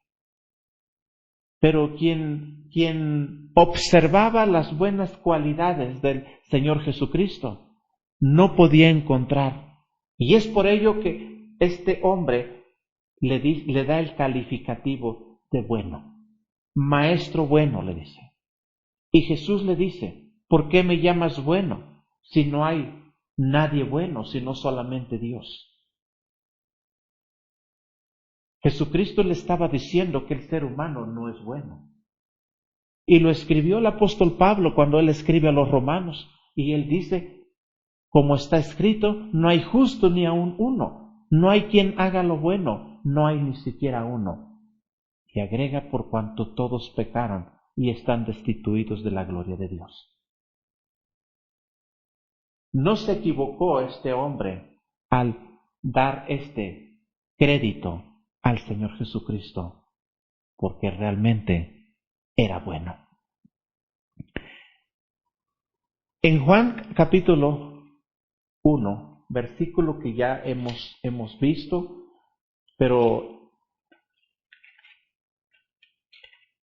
Pero quien observaba las buenas cualidades del Señor Jesucristo no podía encontrar. Y es por ello que este hombre le da el calificativo de bueno. Maestro bueno, le dice. Y Jesús le dice, ¿por qué me llamas bueno si no hay nadie bueno, sino solamente Dios? Jesucristo le estaba diciendo que el ser humano no es bueno. Y lo escribió el apóstol Pablo cuando él escribe a los romanos. Y él dice, como está escrito, no hay justo ni aun uno. No hay quien haga lo bueno, no hay ni siquiera uno. Y agrega, por cuanto todos pecaron y están destituidos de la gloria de Dios. No se equivocó este hombre al dar este crédito al Señor Jesucristo, porque realmente era bueno. En Juan capítulo 1, versículo que ya hemos visto, pero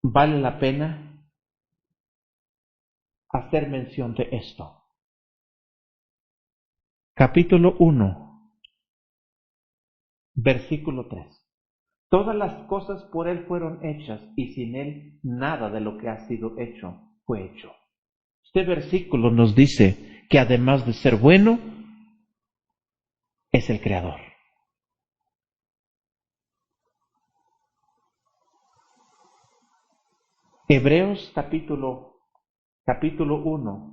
vale la pena hacer mención de esto. Capítulo 1, versículo 3. Todas las cosas por Él fueron hechas, y sin Él nada de lo que ha sido hecho fue hecho. Este versículo nos dice que además de ser bueno, es el Creador. Hebreos capítulo 1.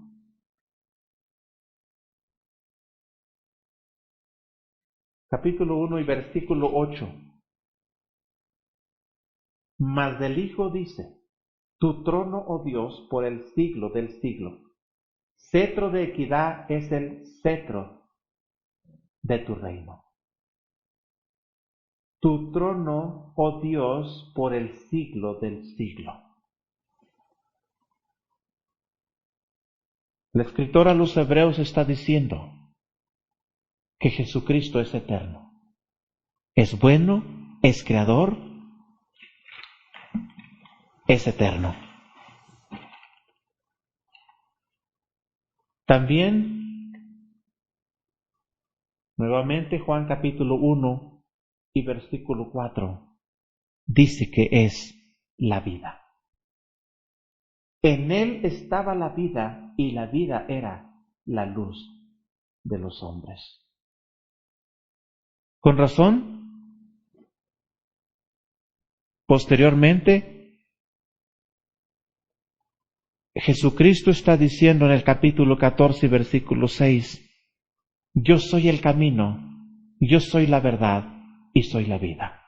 Capítulo 1 y versículo 8. Mas del Hijo dice, tu trono, oh Dios, por el siglo del siglo. Cetro de equidad es el cetro de tu reino. Tu trono, oh Dios, por el siglo del siglo. El escritor a los Hebreos está diciendo que Jesucristo es eterno. Es bueno, es creador, es eterno. También, nuevamente, Juan capítulo 1 y versículo 4 dice que es la vida. En Él estaba la vida y la vida era la luz de los hombres. Con razón, posteriormente, Jesucristo está diciendo en el capítulo 14, versículo 6, yo soy el camino, yo soy la verdad y soy la vida.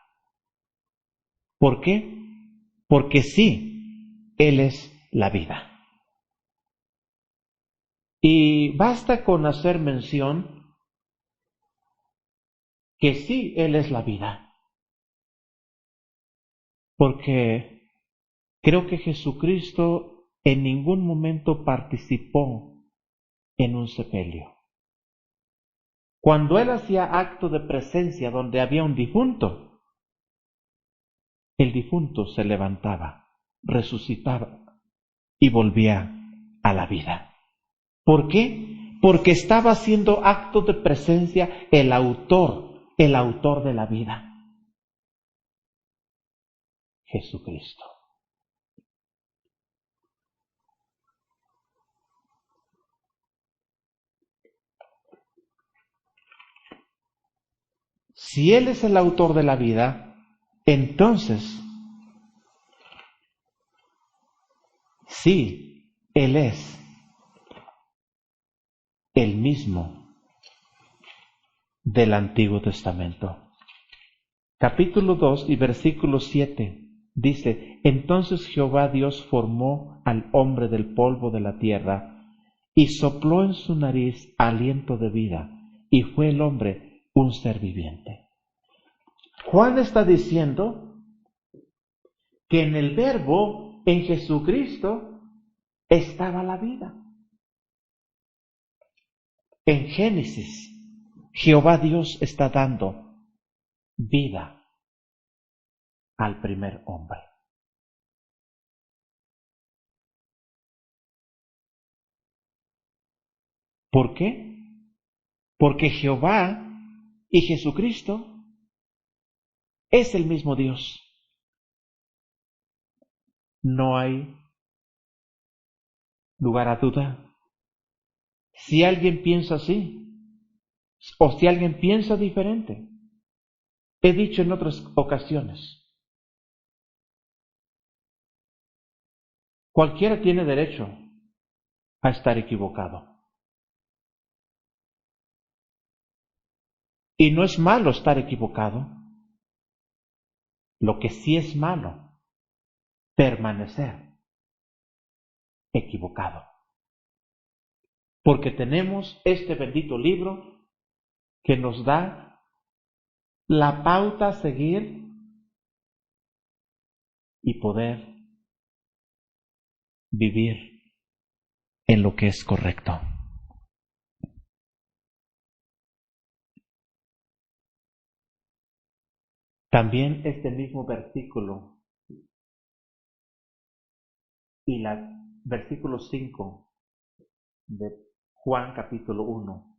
¿Por qué? Porque sí, Él es la vida. Y basta con hacer mención que sí, Él es la vida. Porque creo que Jesucristo en ningún momento participó en un sepelio. Cuando Él hacía acto de presencia donde había un difunto, el difunto se levantaba, resucitaba y volvía a la vida. ¿Por qué? Porque estaba haciendo acto de presencia el autor de la vida, Jesucristo. Si Él es el autor de la vida, entonces, sí, Él es el mismo del Antiguo Testamento. Capítulo 2 y versículo 7 dice, entonces Jehová Dios formó al hombre del polvo de la tierra y sopló en su nariz aliento de vida, y fue el hombre un ser viviente. Juan está diciendo que en el Verbo en Jesucristo estaba la vida. En Génesis, Jehová Dios está dando vida al primer hombre. ¿Por qué? Porque Jehová y Jesucristo es el mismo Dios. No hay lugar a duda. Si alguien piensa así, o si alguien piensa diferente, he dicho en otras ocasiones, cualquiera tiene derecho a estar equivocado. Y no es malo estar equivocado. Lo que sí es malo, permanecer equivocado. Porque tenemos este bendito libro que nos da la pauta a seguir y poder vivir en lo que es correcto. También este mismo versículo y versículo 5 de Juan capítulo 1,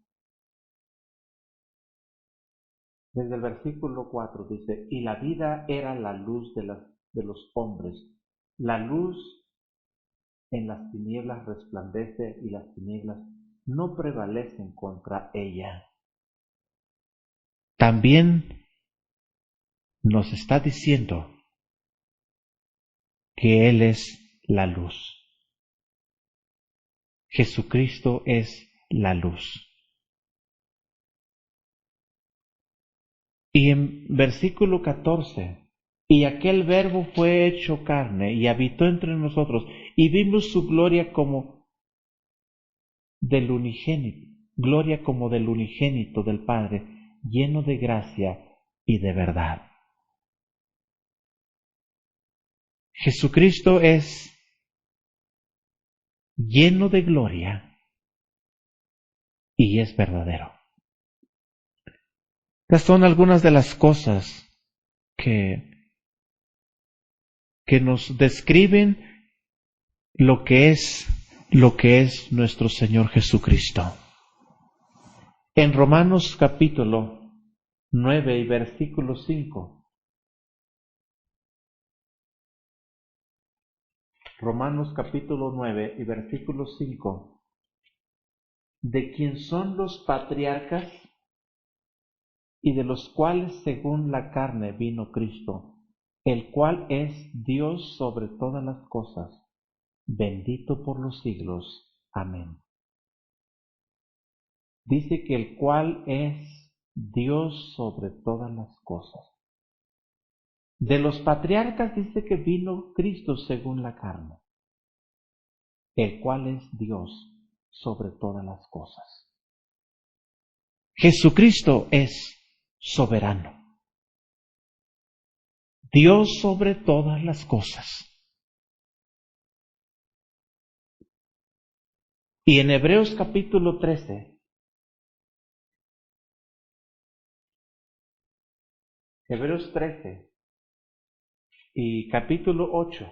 desde el versículo 4 dice, y la vida era la luz de los hombres. La luz en las tinieblas resplandece y las tinieblas no prevalecen contra ella. También nos está diciendo que Él es la luz. Jesucristo es la luz. Y en versículo 14, y aquel verbo fue hecho carne y habitó entre nosotros, y vimos su gloria como del unigénito, gloria como del unigénito del Padre, lleno de gracia y de verdad. Jesucristo es lleno de gloria y es verdadero. Estas son algunas de las cosas que nos describen lo que es nuestro Señor Jesucristo. En Romanos capítulo 9 y versículo 5. Romanos capítulo 9 y versículo 5. De quien son los patriarcas y de los cuales según la carne vino Cristo, el cual es Dios sobre todas las cosas, bendito por los siglos. Amén. Dice que el cual es Dios sobre todas las cosas. De los patriarcas dice que vino Cristo según la carne, el cual es Dios sobre todas las cosas. Jesucristo es soberano, Dios sobre todas las cosas. Y en Hebreos capítulo 13, Hebreos 13 y capítulo 8,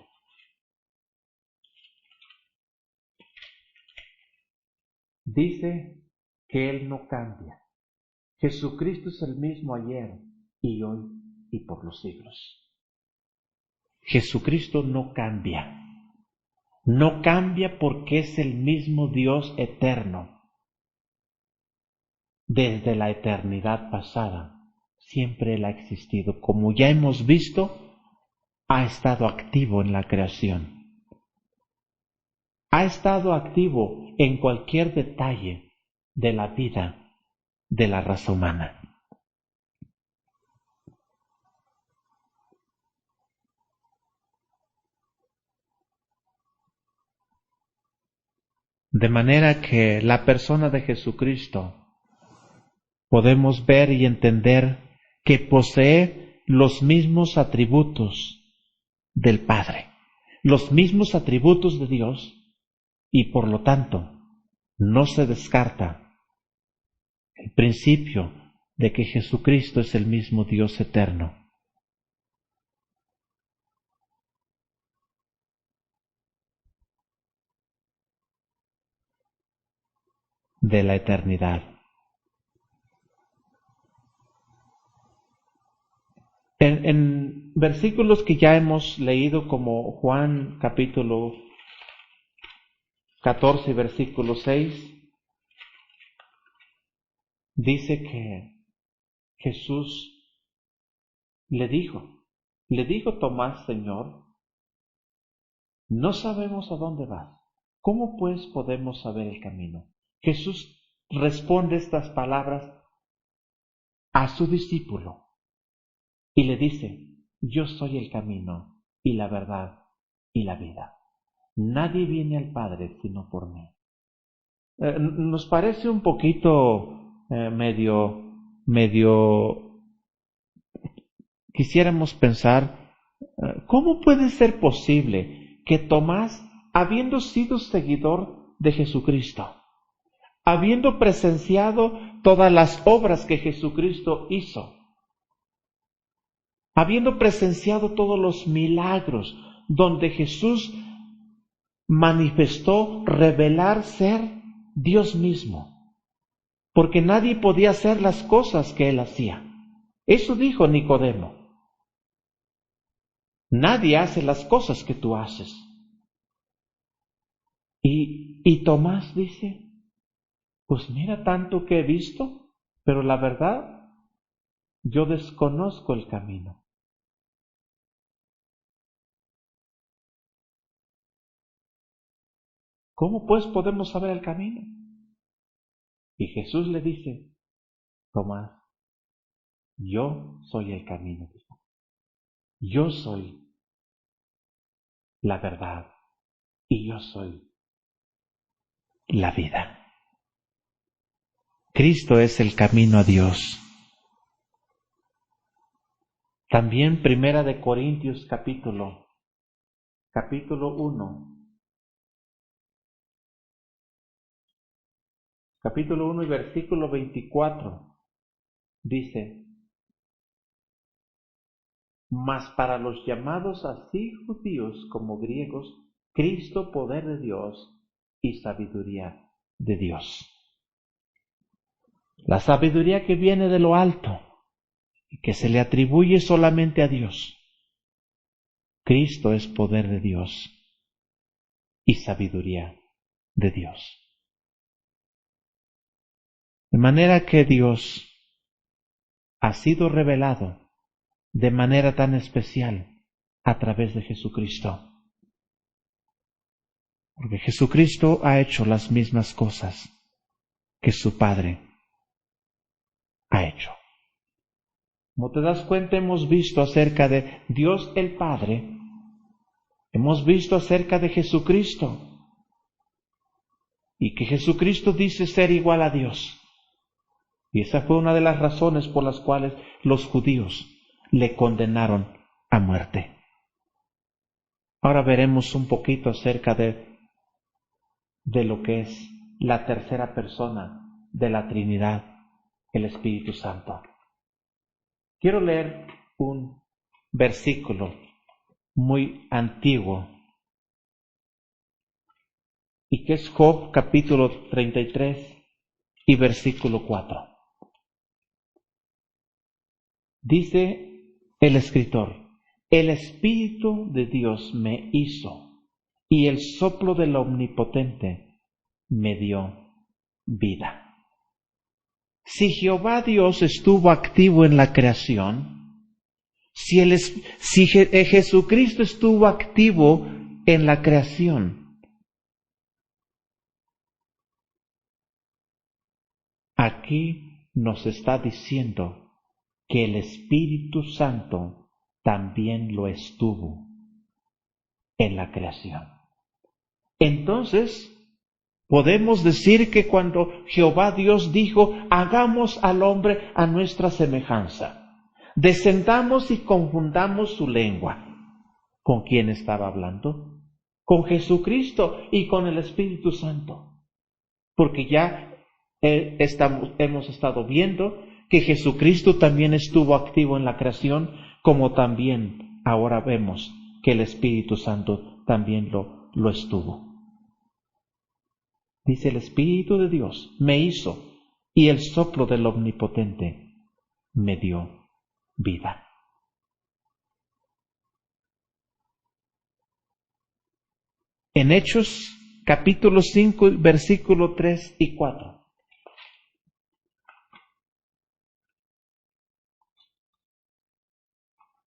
dice que Él no cambia. Jesucristo es el mismo ayer y hoy y por los siglos. Jesucristo no cambia. No cambia porque es el mismo Dios eterno. Desde la eternidad pasada, siempre Él ha existido. Como ya hemos visto, ha estado activo en la creación. Ha estado activo en cualquier detalle de la vida de la raza humana. De manera que la persona de Jesucristo podemos ver y entender que posee los mismos atributos del Padre. los mismos atributos de Dios y por lo tanto no se descarta el principio de que Jesucristo es el mismo Dios eterno. De la eternidad. En versículos que ya hemos leído, como Juan capítulo 14, versículo 6, dice que Jesús le dijo Tomás: Señor, no sabemos a dónde vas. ¿Cómo pues podemos saber el camino? Jesús responde estas palabras a su discípulo y le dice: yo soy el camino y la verdad y la vida. Nadie viene al Padre sino por mí. Nos parece un poquito quisiéramos pensar, ¿cómo puede ser posible que Tomás, habiendo sido seguidor de Jesucristo, habiendo presenciado todas las obras que Jesucristo hizo, habiendo presenciado todos los milagros donde Jesús manifestó revelar ser Dios mismo, porque nadie podía hacer las cosas que él hacía? Eso dijo Nicodemo: nadie hace las cosas que tú haces. Y Tomás dice: pues mira, tanto que he visto, pero la verdad, yo desconozco el camino. ¿Cómo pues podemos saber el camino? Y Jesús le dice: Tomás, yo soy el camino. Yo soy la verdad y yo soy la vida. Cristo es el camino a Dios. También Primera de Corintios capítulo 1. Capítulo 1 y versículo 24 dice: mas para los llamados así judíos como griegos, Cristo poder de Dios y sabiduría de Dios. La sabiduría que viene de lo alto y que se le atribuye solamente a Dios. Cristo es poder de Dios y sabiduría de Dios. De manera que Dios ha sido revelado de manera tan especial a través de Jesucristo. Porque Jesucristo ha hecho las mismas cosas que su Padre ha hecho. Como te das cuenta, hemos visto acerca de Dios el Padre, hemos visto acerca de Jesucristo, y que Jesucristo dice ser igual a Dios. Y esa fue una de las razones por las cuales los judíos le condenaron a muerte. Ahora veremos un poquito acerca de lo que es la tercera persona de la Trinidad, el Espíritu Santo. Quiero leer un versículo muy antiguo y que es Job capítulo 33 y versículo 4. Dice el escritor: el Espíritu de Dios me hizo y el soplo del Omnipotente me dio vida. Si Jehová Dios estuvo activo en la creación, si Jesucristo estuvo activo en la creación, aquí nos está diciendo que el Espíritu Santo también lo estuvo en la creación. Entonces, podemos decir que cuando Jehová Dios dijo: hagamos al hombre a nuestra semejanza, descendamos y confundamos su lengua, ¿con quién estaba hablando? con Jesucristo y con el Espíritu Santo. Porque ya hemos estado viendo que Jesucristo también estuvo activo en la creación, como también ahora vemos que el Espíritu Santo también lo estuvo. Dice, el Espíritu de Dios me hizo y el soplo del Omnipotente me dio vida. En Hechos capítulo 5, versículo 3 y 4.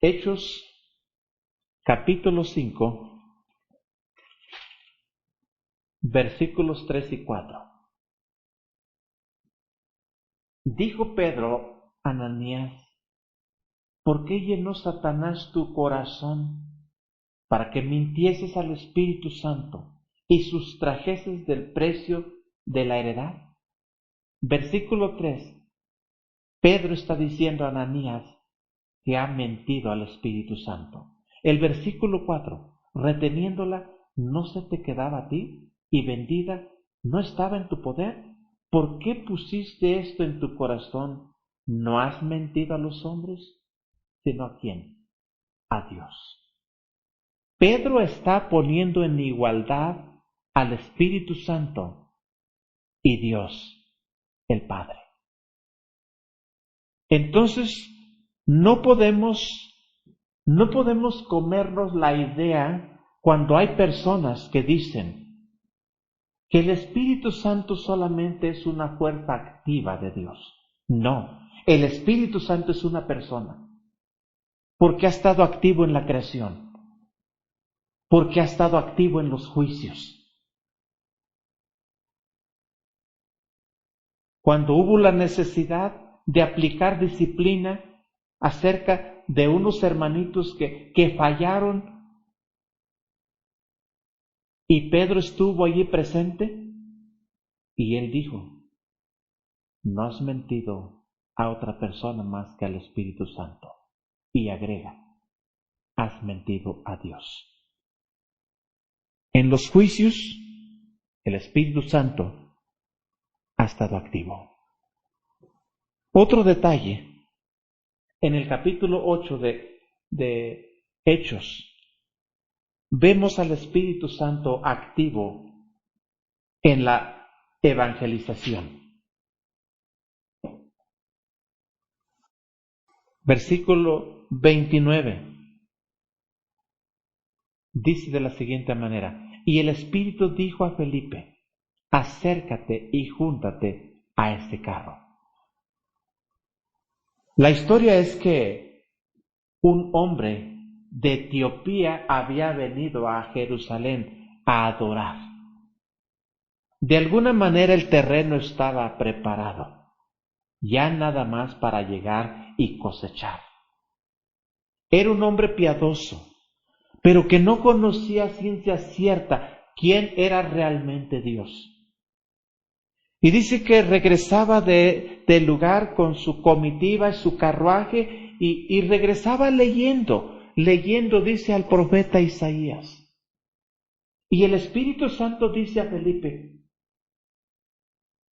Hechos capítulo 5, versículos 3 y 4. Dijo Pedro a Ananías, ¿por qué llenó Satanás tu corazón para que mintieses al Espíritu Santo y sustrajeses del precio de la heredad? Versículo 3. Pedro está diciendo a Ananías que ha mentido al Espíritu Santo. El versículo 4. Reteniéndola, ¿no se te quedaba a ti? Y vendida, ¿no estaba en tu poder? ¿Por qué pusiste esto en tu corazón? ¿No has mentido a los hombres, sino a quién? A Dios. Pedro está poniendo en igualdad al Espíritu Santo y Dios, el Padre. Entonces, no podemos comernos la idea cuando hay personas que dicen que el Espíritu Santo solamente es una fuerza activa de Dios. No, el Espíritu Santo es una persona, porque ha estado activo en la creación, porque ha estado activo en los juicios. Cuando hubo la necesidad de aplicar disciplina acerca de unos hermanitos que fallaron, y Pedro estuvo allí presente, y él dijo, no has mentido a otra persona más que al Espíritu Santo. Y agrega, has mentido a Dios. En los juicios, el Espíritu Santo ha estado activo. Otro detalle, en el capítulo 8 de Hechos, vemos al Espíritu Santo activo en la evangelización. Versículo 29 dice de la siguiente manera, y el Espíritu dijo a Felipe, acércate y júntate a este carro. La historia es que un hombre de Etiopía había venido a Jerusalén a adorar. De alguna manera el terreno estaba preparado, ya nada más para llegar y cosechar. Era un hombre piadoso, pero que no conocía a ciencia cierta quién era realmente Dios. Y dice que regresaba del lugar con su comitiva y su carruaje y regresaba leyendo, dice al profeta Isaías. Y el Espíritu Santo dice a Felipe,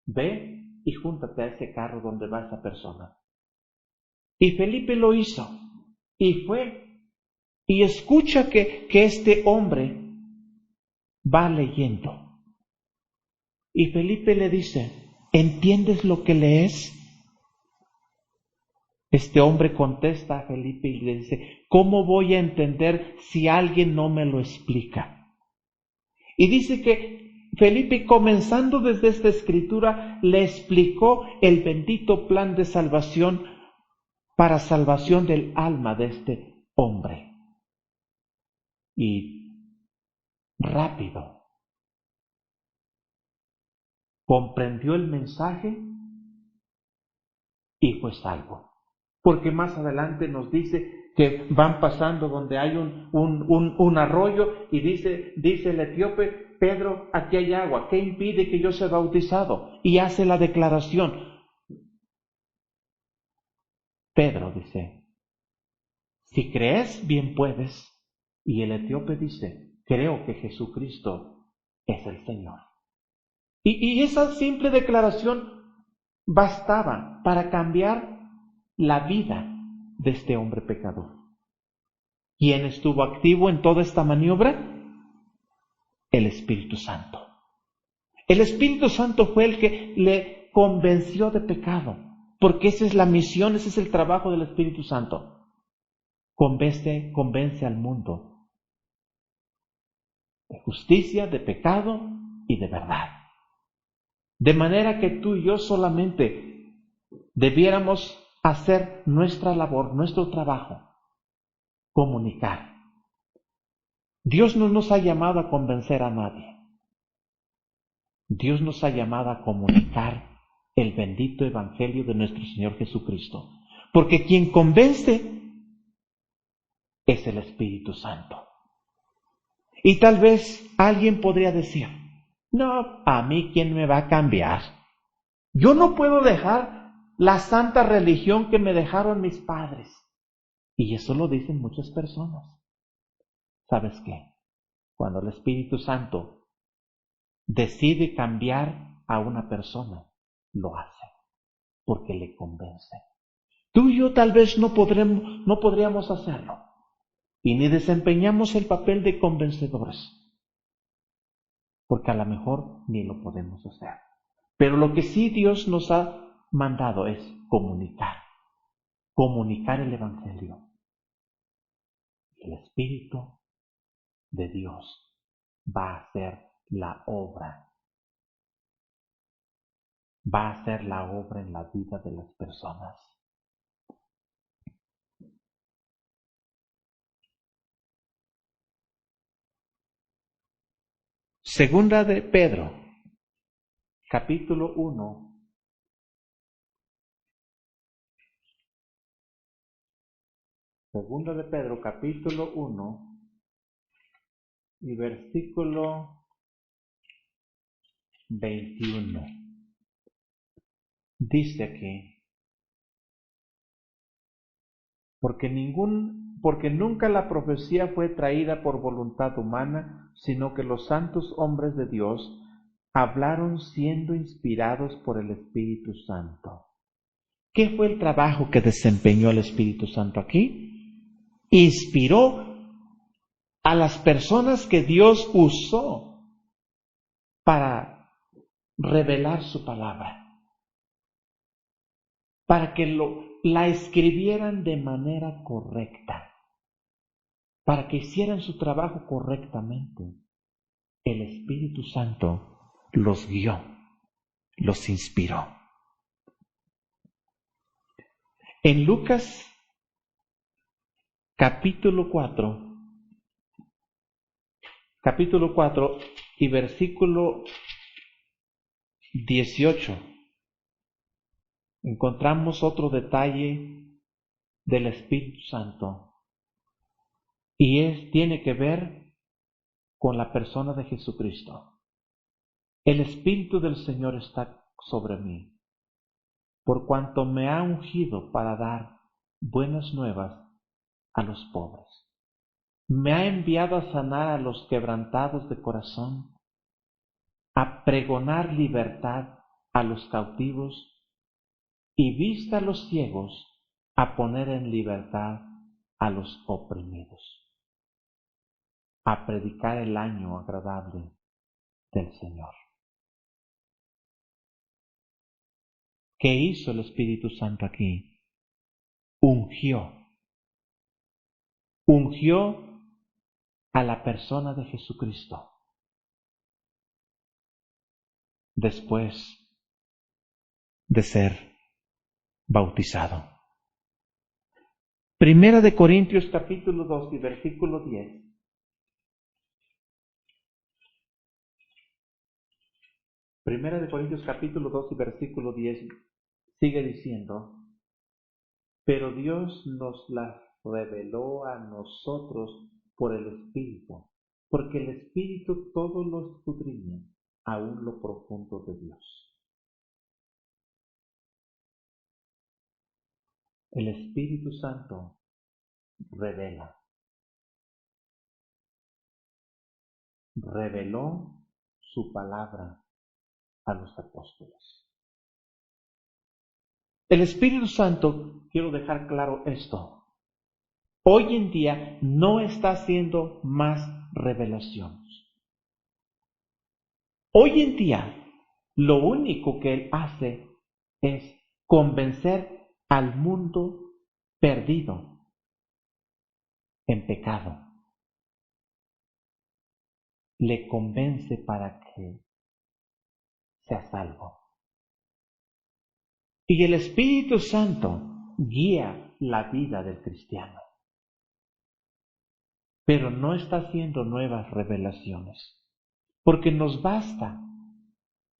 ve y júntate a ese carro donde va esa persona. Y Felipe lo hizo y fue y escucha que este hombre va leyendo. Y Felipe le dice, ¿entiendes lo que lees? Este hombre contesta a Felipe y le dice, ¿cómo voy a entender si alguien no me lo explica? Y dice que Felipe, comenzando desde esta escritura, le explicó el bendito plan de salvación para salvación del alma de este hombre. Y rápido comprendió el mensaje y fue salvo. Porque más adelante nos dice que van pasando donde hay un arroyo y dice el etíope, Pedro, aquí hay agua, ¿qué impide que yo sea bautizado? Y hace la declaración. Pedro dice, si crees, bien puedes. Y el etíope dice, creo que Jesucristo es el Señor. Y esa simple declaración bastaba para cambiar la vida de este hombre pecador. ¿Quién estuvo activo en toda esta maniobra? El Espíritu Santo. El Espíritu Santo fue el que le convenció de pecado, porque esa es la misión, ese es el trabajo del Espíritu Santo. Convence al mundo de justicia, de pecado y de verdad. De manera que tú y yo solamente debiéramos hacer nuestra labor, nuestro trabajo, comunicar. Dios no nos ha llamado a convencer a nadie. Dios nos ha llamado a comunicar el bendito evangelio de nuestro Señor Jesucristo. Porque quien convence es el Espíritu Santo. Y tal vez alguien podría decir, no, a mí ¿quién me va a cambiar? Yo no puedo dejar la santa religión que me dejaron mis padres. Y eso lo dicen muchas personas. ¿Sabes qué? Cuando el Espíritu Santo decide cambiar a una persona, lo hace, porque le convence. Tú y yo tal vez no podríamos hacerlo, y ni desempeñamos el papel de convencedores, porque a lo mejor ni lo podemos hacer. Pero lo que sí Dios nos ha mandado es comunicar el Evangelio. El Espíritu de Dios va a hacer la obra. Va a hacer la obra en la vida de las personas. Segunda de Pedro, capítulo 1. Segunda de Pedro, capítulo 1 y versículo 21. Dice aquí, porque nunca la profecía fue traída por voluntad humana, sino que los santos hombres de Dios hablaron siendo inspirados por el Espíritu Santo. ¿Qué fue el trabajo que desempeñó el Espíritu Santo aquí? Inspiró a las personas que Dios usó para revelar su palabra, para que la escribieran de manera correcta, para que hicieran su trabajo correctamente. El Espíritu Santo los guió, los inspiró. En Lucas capítulo 4 y versículo 18, encontramos otro detalle del Espíritu Santo y tiene que ver con la persona de Jesucristo. El Espíritu del Señor está sobre mí, por cuanto me ha ungido para dar buenas nuevas a los pobres. Me ha enviado a sanar a los quebrantados de corazón, a pregonar libertad a los cautivos y vista a los ciegos, a poner en libertad a los oprimidos, a predicar el año agradable del Señor. ¿Qué hizo el Espíritu Santo aquí? Ungió a la persona de Jesucristo después de ser bautizado. Primera de Corintios capítulo 2 y versículo 10. Primera de Corintios capítulo 2 y versículo 10 sigue diciendo, pero Dios nos las reveló a nosotros por el Espíritu, porque el Espíritu todo lo escudriña, aún lo profundo de Dios. El Espíritu Santo revela. reveló su palabra a los apóstoles. El Espíritu Santo, quiero dejar claro esto, hoy en día no está haciendo más revelaciones. Hoy en día lo único que Él hace es convencer al mundo perdido en pecado. Le convence para que sea salvo. Y el Espíritu Santo guía la vida del cristiano. Pero no está haciendo nuevas revelaciones, porque nos basta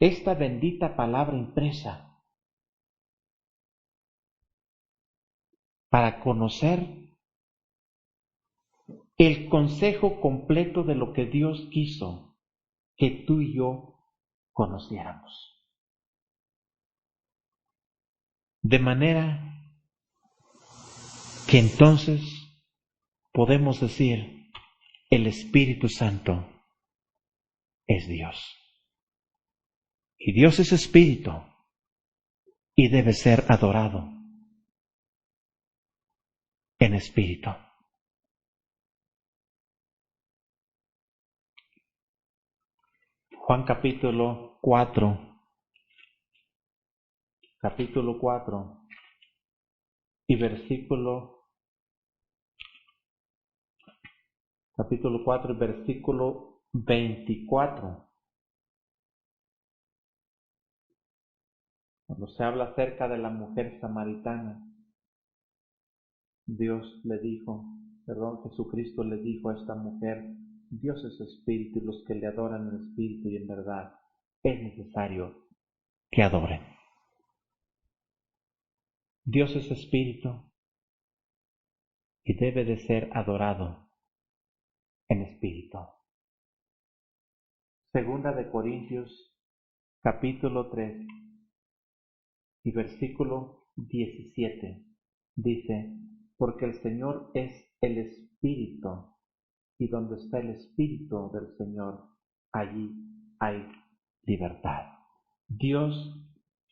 esta bendita palabra impresa para conocer el consejo completo de lo que Dios quiso que tú y yo conociéramos. De manera que entonces podemos decir, el Espíritu Santo es Dios. Y Dios es Espíritu y debe ser adorado en espíritu. Juan capítulo 4 y capítulo 4 y versículo 24. Cuando se habla acerca de la mujer samaritana, Jesucristo le dijo a esta mujer, Dios es espíritu y los que le adoran en espíritu y en verdad es necesario que adoren. Dios es espíritu y debe de ser adorado en espíritu. Segunda de Corintios capítulo 3 y versículo 17 dice, porque el Señor es el Espíritu, y donde está el Espíritu del Señor, allí hay libertad. Dios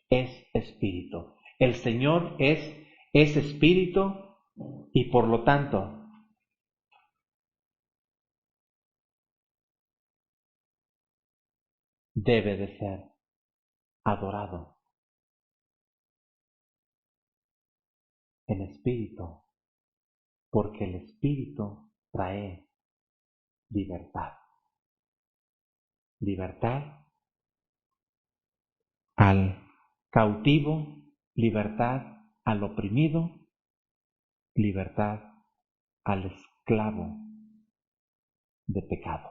es Espíritu. El Señor es Espíritu y por lo tanto debe de ser adorado en espíritu, porque el Espíritu trae libertad. Libertad al cautivo, libertad al oprimido, libertad al esclavo de pecado.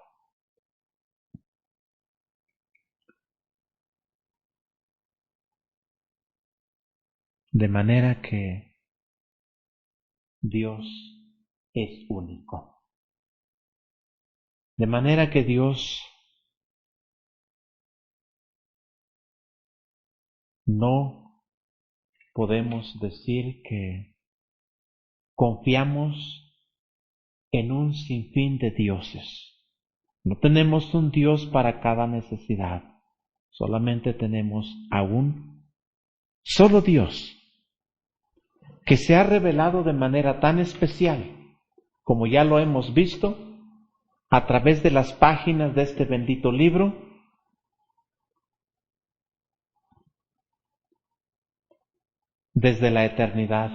De manera que Dios es único. De manera que Dios no podemos decir que confiamos en un sinfín de dioses. No tenemos un Dios para cada necesidad. Solamente tenemos a un solo Dios que se ha revelado de manera tan especial, como ya lo hemos visto, a través de las páginas de este bendito libro, desde la eternidad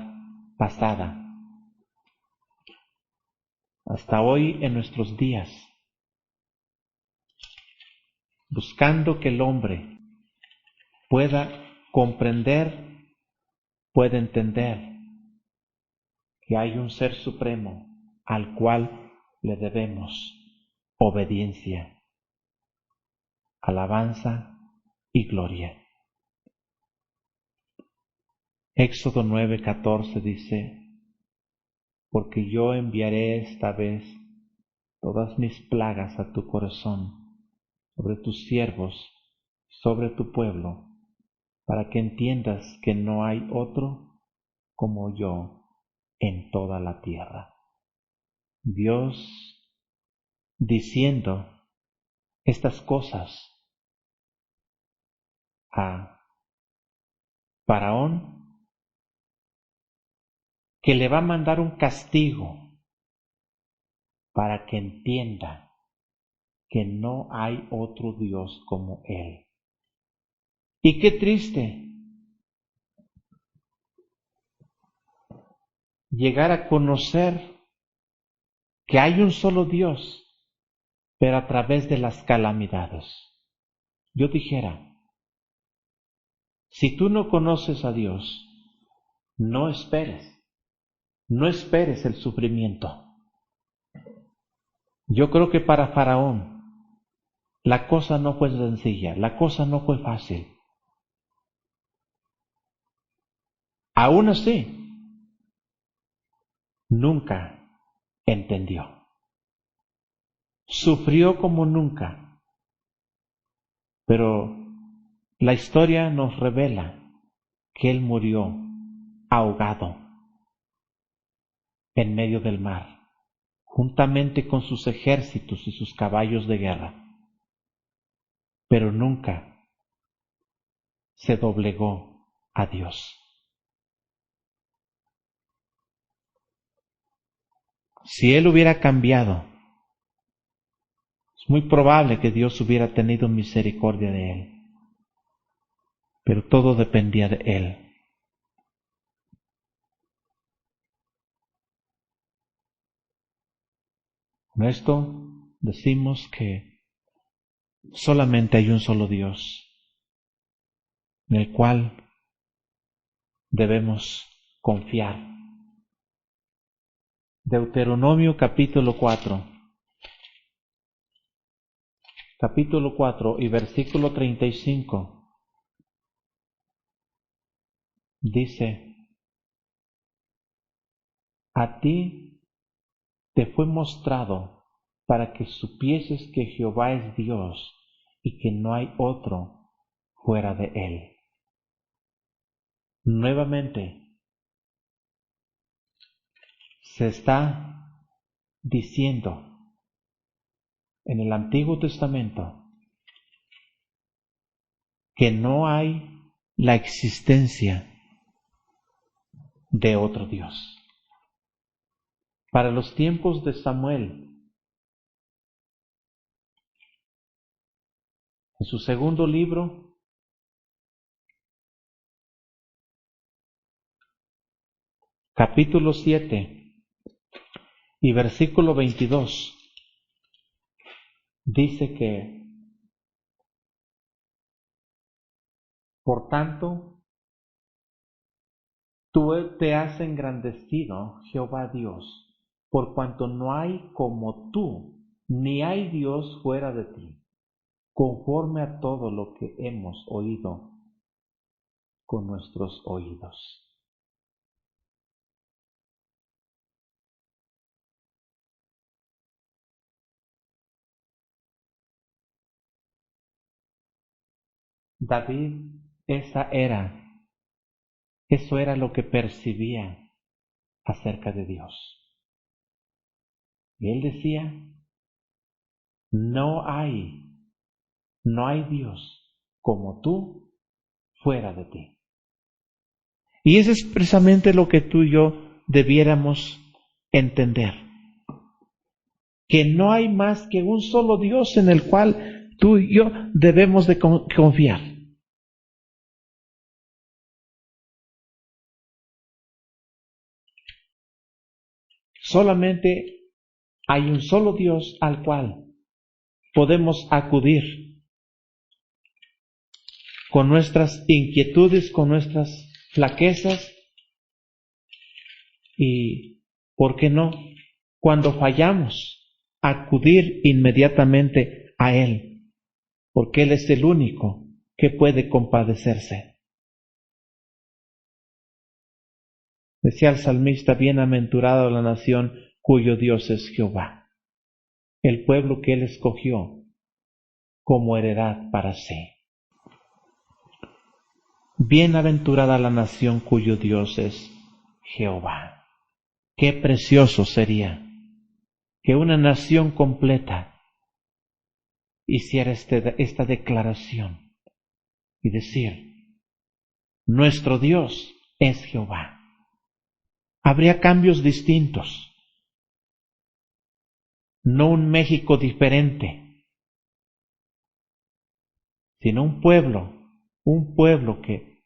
pasada hasta hoy en nuestros días, buscando que el hombre pueda comprender, pueda entender que hay un Ser Supremo al cual le debemos obediencia, alabanza y gloria. Éxodo 9:14 dice, porque yo enviaré esta vez todas mis plagas a tu corazón, sobre tus siervos, sobre tu pueblo, para que entiendas que no hay otro como yo en toda la tierra. Dios diciendo estas cosas a Faraón, que le va a mandar un castigo para que entienda que no hay otro Dios como Él. Y qué triste llegar a conocer que hay un solo Dios, pero a través de las calamidades. Yo dijera, si tú no conoces a Dios, no esperes el sufrimiento. Yo creo que para Faraón la cosa no fue sencilla, la cosa no fue fácil. Aún así, nunca entendió. Sufrió como nunca, pero la historia nos revela que él murió ahogado en medio del mar, juntamente con sus ejércitos y sus caballos de guerra, pero nunca se doblegó a Dios. Si él hubiera cambiado, es muy probable que Dios hubiera tenido misericordia de él, pero todo dependía de él. Con esto decimos que solamente hay un solo Dios, en el cual debemos confiar. Deuteronomio capítulo 4 y versículo 35 dice: a ti te fue mostrado para que supieses que Jehová es Dios y que no hay otro fuera de él. Nuevamente se está diciendo en el Antiguo Testamento que no hay la existencia de otro Dios. Para los tiempos de Samuel, en su segundo libro, capítulo 7 y versículo 22, dice que, por tanto, tú te has engrandecido, Jehová Dios, por cuanto no hay como tú, ni hay Dios fuera de ti, conforme a todo lo que hemos oído con nuestros oídos. David, eso era lo que percibía acerca de Dios. Y él decía, no hay Dios como tú fuera de ti. Y eso es precisamente lo que tú y yo debiéramos entender. Que no hay más que un solo Dios en el cual tú y yo debemos de confiar. Solamente hay un solo Dios al cual podemos acudir con nuestras inquietudes, con nuestras flaquezas y, ¿por qué no?, cuando fallamos, acudir inmediatamente a Él, porque Él es el único que puede compadecerse. Decía el salmista, bienaventurado la nación cuyo Dios es Jehová, el pueblo que Él escogió como heredad para sí. Bienaventurada la nación cuyo Dios es Jehová. Qué precioso sería que una nación completa hiciera esta declaración y decir, nuestro Dios es Jehová. Habría cambios distintos, no un México diferente, sino un pueblo que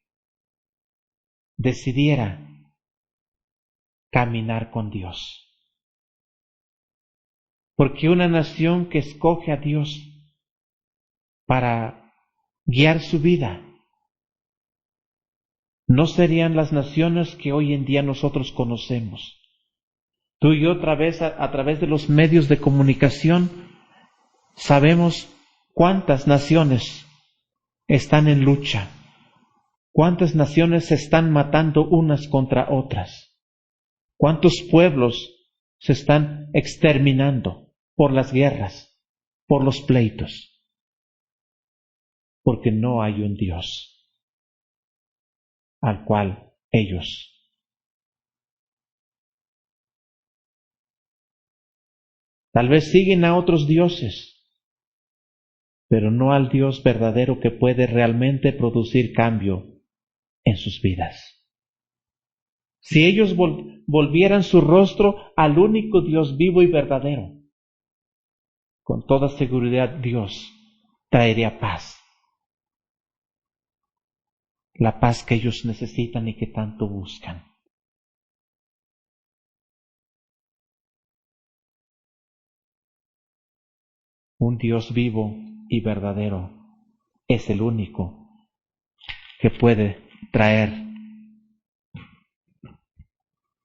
decidiera caminar con Dios. Porque una nación que escoge a Dios para guiar su vida, no serían las naciones que hoy en día nosotros conocemos. Tú y yo otra vez a través de los medios de comunicación sabemos cuántas naciones están en lucha, cuántas naciones se están matando unas contra otras, cuántos pueblos se están exterminando por las guerras, por los pleitos, porque no hay un Dios al cual ellos tal vez siguen a otros dioses, pero no al Dios verdadero que puede realmente producir cambio en sus vidas. Si ellos volvieran su rostro al único Dios vivo y verdadero, con toda seguridad Dios traería paz, la paz que ellos necesitan y que tanto buscan. Un Dios vivo y verdadero es el único que puede traer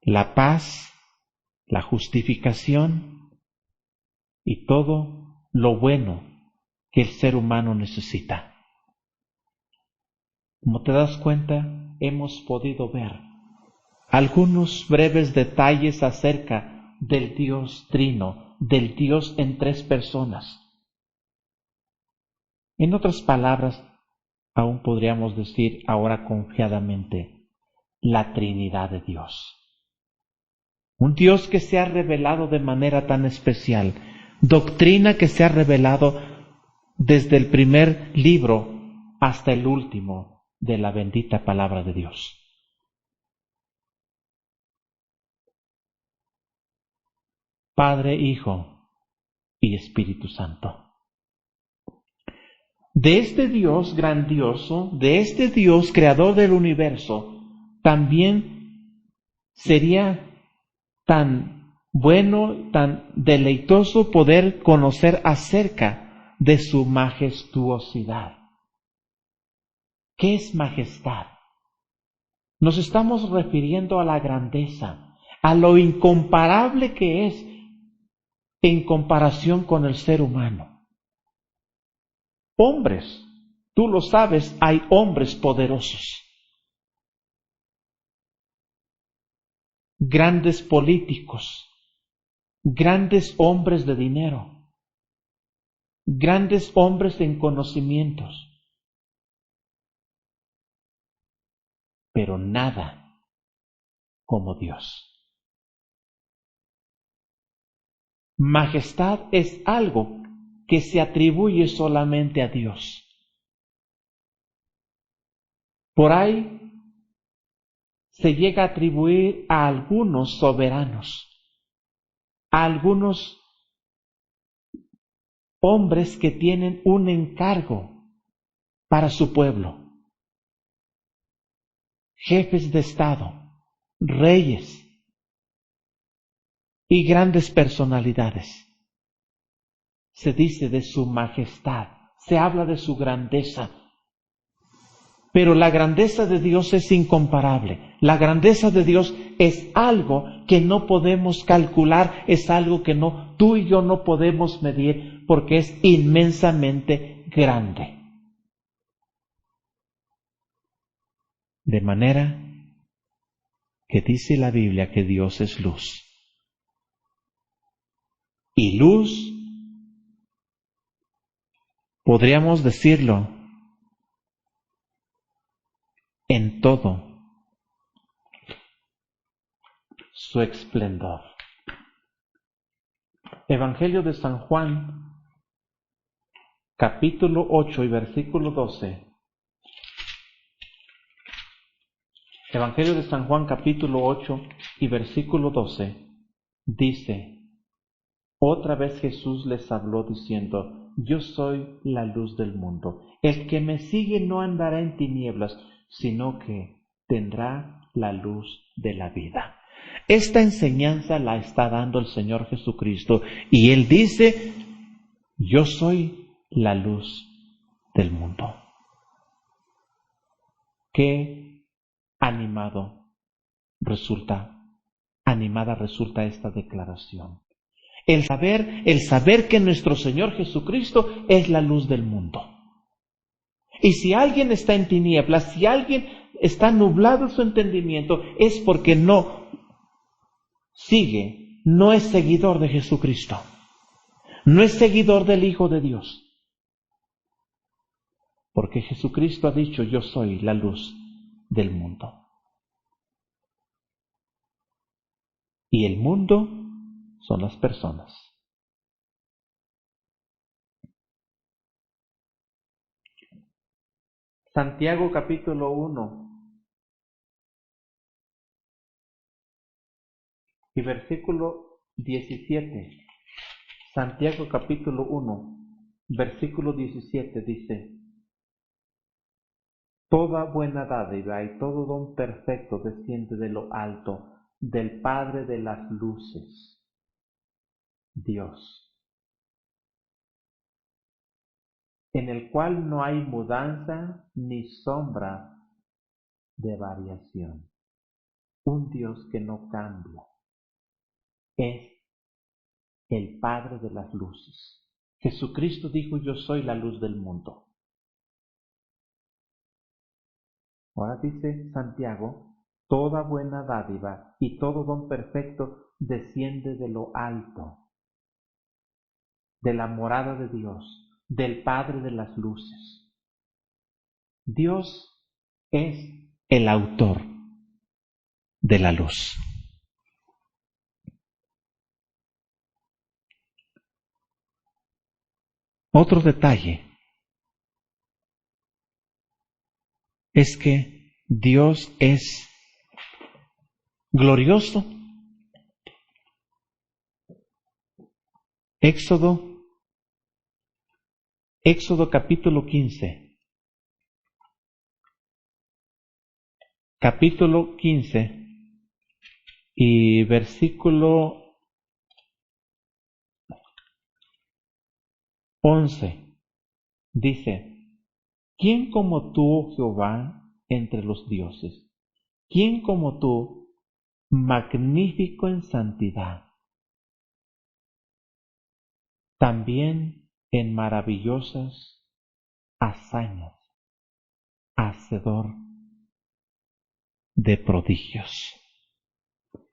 la paz, la justificación y todo lo bueno que el ser humano necesita. Como te das cuenta, hemos podido ver algunos breves detalles acerca del Dios Trino, del Dios en tres personas. En otras palabras, aún podríamos decir ahora confiadamente, la Trinidad de Dios. Un Dios que se ha revelado de manera tan especial, doctrina que se ha revelado desde el primer libro hasta el último de la bendita palabra de Dios. Padre, Hijo y Espíritu Santo. De este Dios grandioso, de este Dios creador del universo, también sería tan bueno, tan deleitoso poder conocer acerca de su majestuosidad. ¿Qué es majestad? Nos estamos refiriendo a la grandeza, a lo incomparable que es en comparación con el ser humano. Hombres, tú lo sabes, hay hombres poderosos, grandes políticos, grandes hombres de dinero, grandes hombres en conocimientos, pero nada como Dios. Majestad es algo que se atribuye solamente a Dios. Por ahí se llega a atribuir a algunos soberanos, a algunos hombres que tienen un encargo para su pueblo, jefes de Estado, reyes y grandes personalidades. Se dice de su majestad, se habla de su grandeza. Pero la grandeza de Dios es incomparable. La grandeza de Dios es algo que no podemos calcular, es algo que tú y yo no podemos medir porque es inmensamente grande. De manera que dice la Biblia que Dios es luz. Y luz, podríamos decirlo, en todo su esplendor. Evangelio de San Juan, capítulo 8 y versículo 12. Evangelio de San Juan, capítulo 8 y versículo 12, dice: otra vez Jesús les habló diciendo: yo soy la luz del mundo. El que me sigue no andará en tinieblas, sino que tendrá la luz de la vida. Esta enseñanza la está dando el Señor Jesucristo y Él dice: yo soy la luz del mundo. Qué animada resulta esta declaración. El saber que nuestro Señor Jesucristo es la luz del mundo. Y si alguien está en tinieblas, si alguien está nublado en su entendimiento, es porque no es seguidor de Jesucristo. No es seguidor del Hijo de Dios. Porque Jesucristo ha dicho: yo soy la luz del mundo. Y el mundo son las personas. Santiago capítulo 1 y versículo 17. Santiago capítulo 1, versículo 17 dice: toda buena dádiva y todo don perfecto desciende de lo alto, del Padre de las luces, Dios, en el cual no hay mudanza ni sombra de variación. Un Dios que no cambia. Es el Padre de las luces. Jesucristo dijo: yo soy la luz del mundo. Ahora dice Santiago: toda buena dádiva y todo don perfecto desciende de lo alto, de la morada de Dios, del Padre de las luces. Dios es el autor de la luz. Otro detalle es que Dios es glorioso. Éxodo capítulo 15. Capítulo 15 y versículo 11 dice: ¿quién como tú, oh Jehová, entre los dioses? ¿Quién como tú, magnífico en santidad, también en maravillosas hazañas, hacedor de prodigios?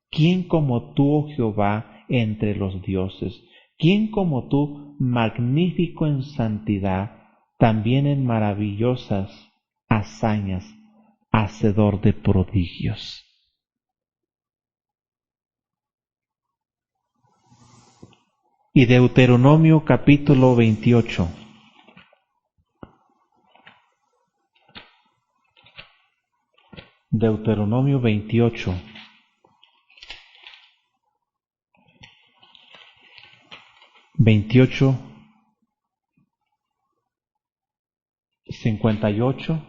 ¿Quién como tú, oh Jehová, entre los dioses? ¿Quién como tú, magnífico en santidad, también en maravillosas hazañas, hacedor de prodigios? Y Deuteronomio capítulo 28. Deuteronomio 28. 28, 58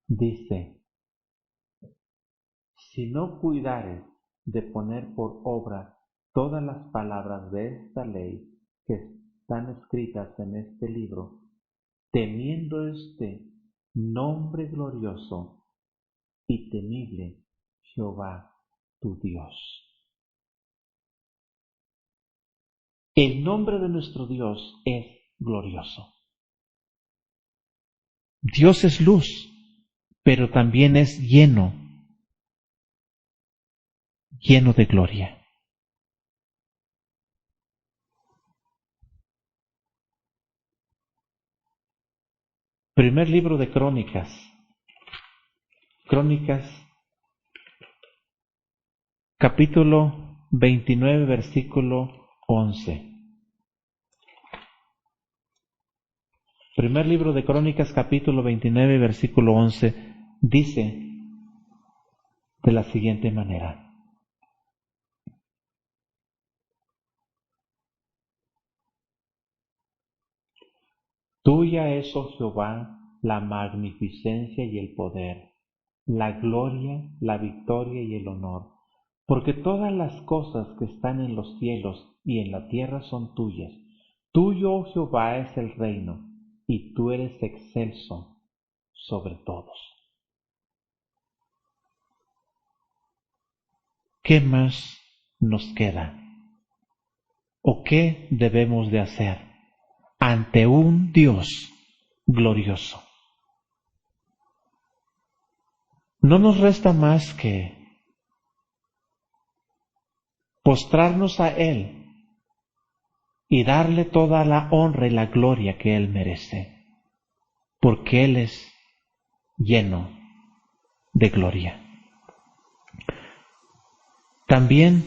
dice: si no cuidares de poner por obra todas las palabras de esta ley que están escritas en este libro, temiendo este nombre glorioso y temible Jehová tu Dios. El nombre de nuestro Dios es glorioso. Dios es luz, pero también es lleno de gloria. Primer libro de Crónicas. Crónicas, capítulo 29, versículo 11. Primer libro de Crónicas, capítulo 29, versículo 11, dice de la siguiente manera: Tuya es, oh Jehová, la magnificencia y el poder, la gloria, la victoria y el honor, porque todas las cosas que están en los cielos y en la tierra son tuyas. Tuyo, oh Jehová, es el reino, y tú eres excelso sobre todos. ¿Qué más nos queda? ¿O qué debemos de hacer ante un Dios glorioso? No nos resta más que postrarnos a Él y darle toda la honra y la gloria que Él merece, porque Él es lleno de gloria. También,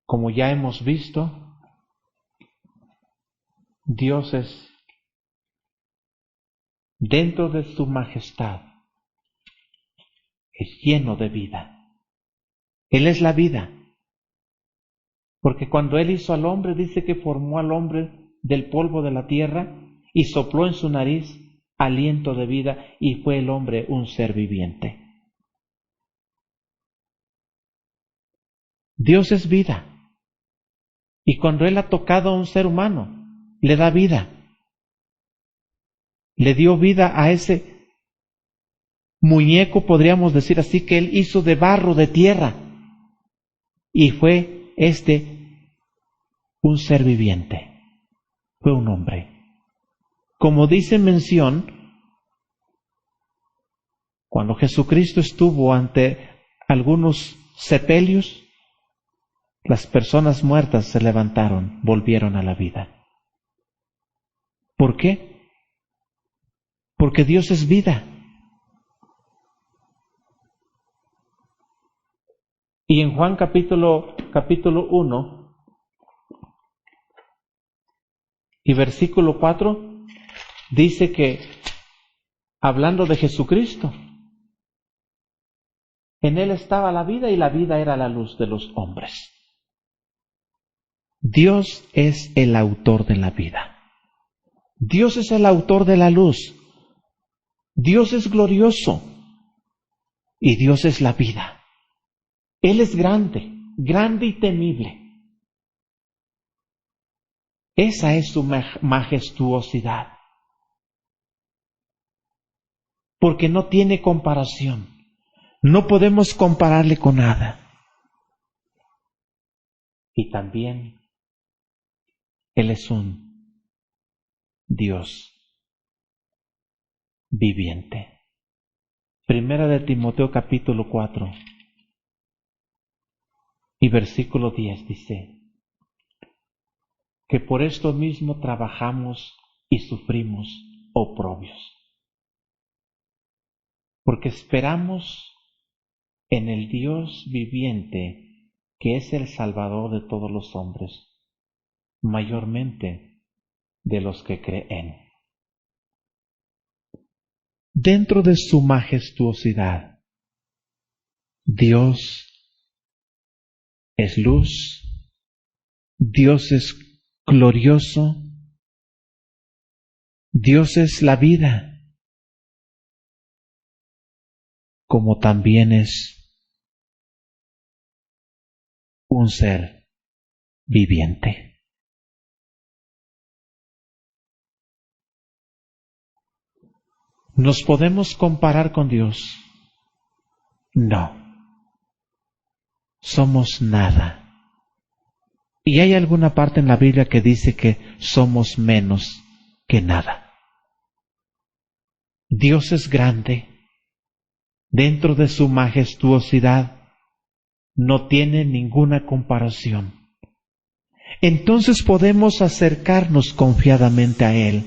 como ya hemos visto, Dios es, dentro de su majestad, es lleno de vida. Él es la vida. Porque cuando Él hizo al hombre, dice que formó al hombre del polvo de la tierra y sopló en su nariz aliento de vida, y fue el hombre un ser viviente. Dios es vida. Y cuando Él ha tocado a un ser humano, le da vida. Le dio vida a ese muñeco, podríamos decir así, que Él hizo de barro, de tierra. Y fue un ser viviente. Fue un hombre. Como dice mención, cuando Jesucristo estuvo ante algunos sepelios, las personas muertas se levantaron, volvieron a la vida. ¿Por qué? Porque Dios es vida. Y en Juan capítulo 1 y versículo 4 dice que, hablando de Jesucristo, en Él estaba la vida y la vida era la luz de los hombres. Dios es el autor de la vida. Dios es el autor de la luz. Dios es glorioso y Dios es la vida. Él es grande, grande y temible. Esa es su majestuosidad, porque no tiene comparación. No podemos compararle con nada. Y también Él es un Dios viviente. Primera de Timoteo capítulo 4 y versículo 10 dice que por esto mismo trabajamos y sufrimos oprobios, porque esperamos en el Dios viviente, que es el Salvador de todos los hombres, mayormente de los que creen. Dentro de su majestuosidad, Dios es luz, Dios es glorioso, Dios es la vida, como también es un ser viviente. ¿Nos podemos comparar con Dios? No. Somos nada. Y hay alguna parte en la Biblia que dice que somos menos que nada. Dios es grande. Dentro de su majestuosidad no tiene ninguna comparación. Entonces podemos acercarnos confiadamente a Él,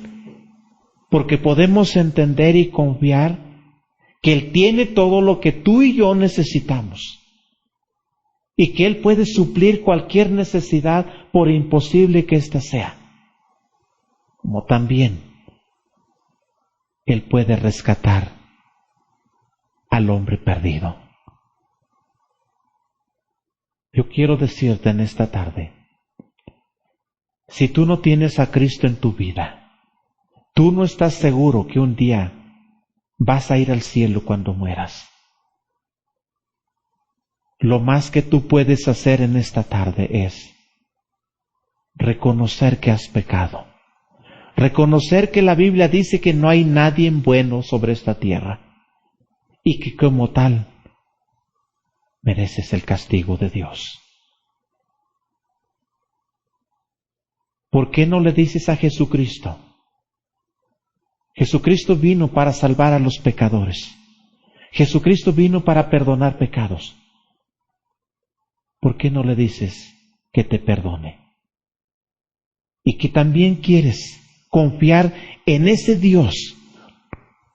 porque podemos entender y confiar que Él tiene todo lo que tú y yo necesitamos. y que Él puede suplir cualquier necesidad por imposible que ésta sea, como también Él puede rescatar al hombre perdido. Yo quiero decirte en esta tarde, si tú no tienes a Cristo en tu vida, tú no estás seguro que un día vas a ir al cielo cuando mueras. Lo más que tú puedes hacer en esta tarde es reconocer que has pecado, reconocer que la Biblia dice que no hay nadie bueno sobre esta tierra y que como tal mereces el castigo de Dios. ¿Por qué no le dices a Jesucristo? Jesucristo vino para salvar a los pecadores. Jesucristo vino para perdonar pecados. ¿Por qué no le dices que te perdone? Y que también quieres confiar en ese Dios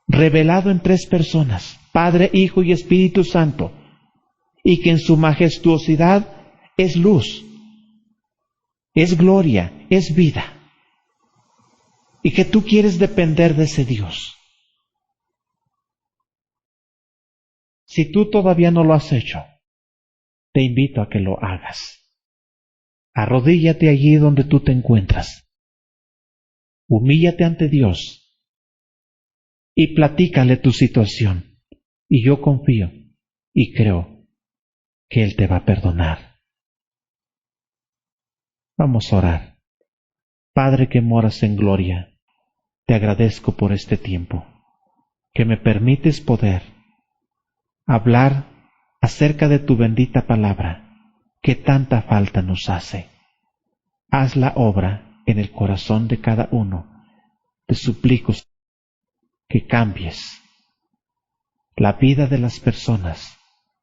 revelado en tres personas, Padre, Hijo y Espíritu Santo, y que en su majestuosidad es luz, es gloria, es vida, y que tú quieres depender de ese Dios. Si tú todavía no lo has hecho, te invito a que lo hagas. Arrodíllate allí donde tú te encuentras. Humíllate ante Dios y platícale tu situación. Y yo confío y creo que Él te va a perdonar. Vamos a orar. Padre que moras en gloria, te agradezco por este tiempo, que me permites poder hablar acerca de tu bendita palabra, que tanta falta nos hace. Haz la obra en el corazón de cada uno. Te suplico que cambies la vida de las personas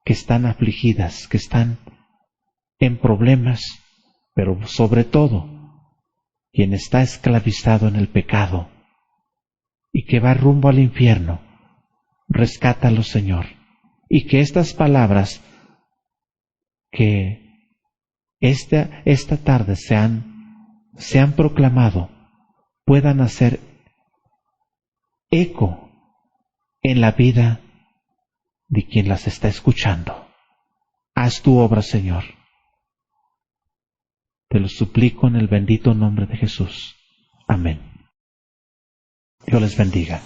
que están afligidas, que están en problemas, pero sobre todo quien está esclavizado en el pecado y que va rumbo al infierno. Rescátalo, Señor, y que estas palabras que esta tarde se han proclamado puedan hacer eco en la vida de quien las está escuchando. Haz tu obra, Señor. Te lo suplico en el bendito nombre de Jesús. Amén. Dios les bendiga.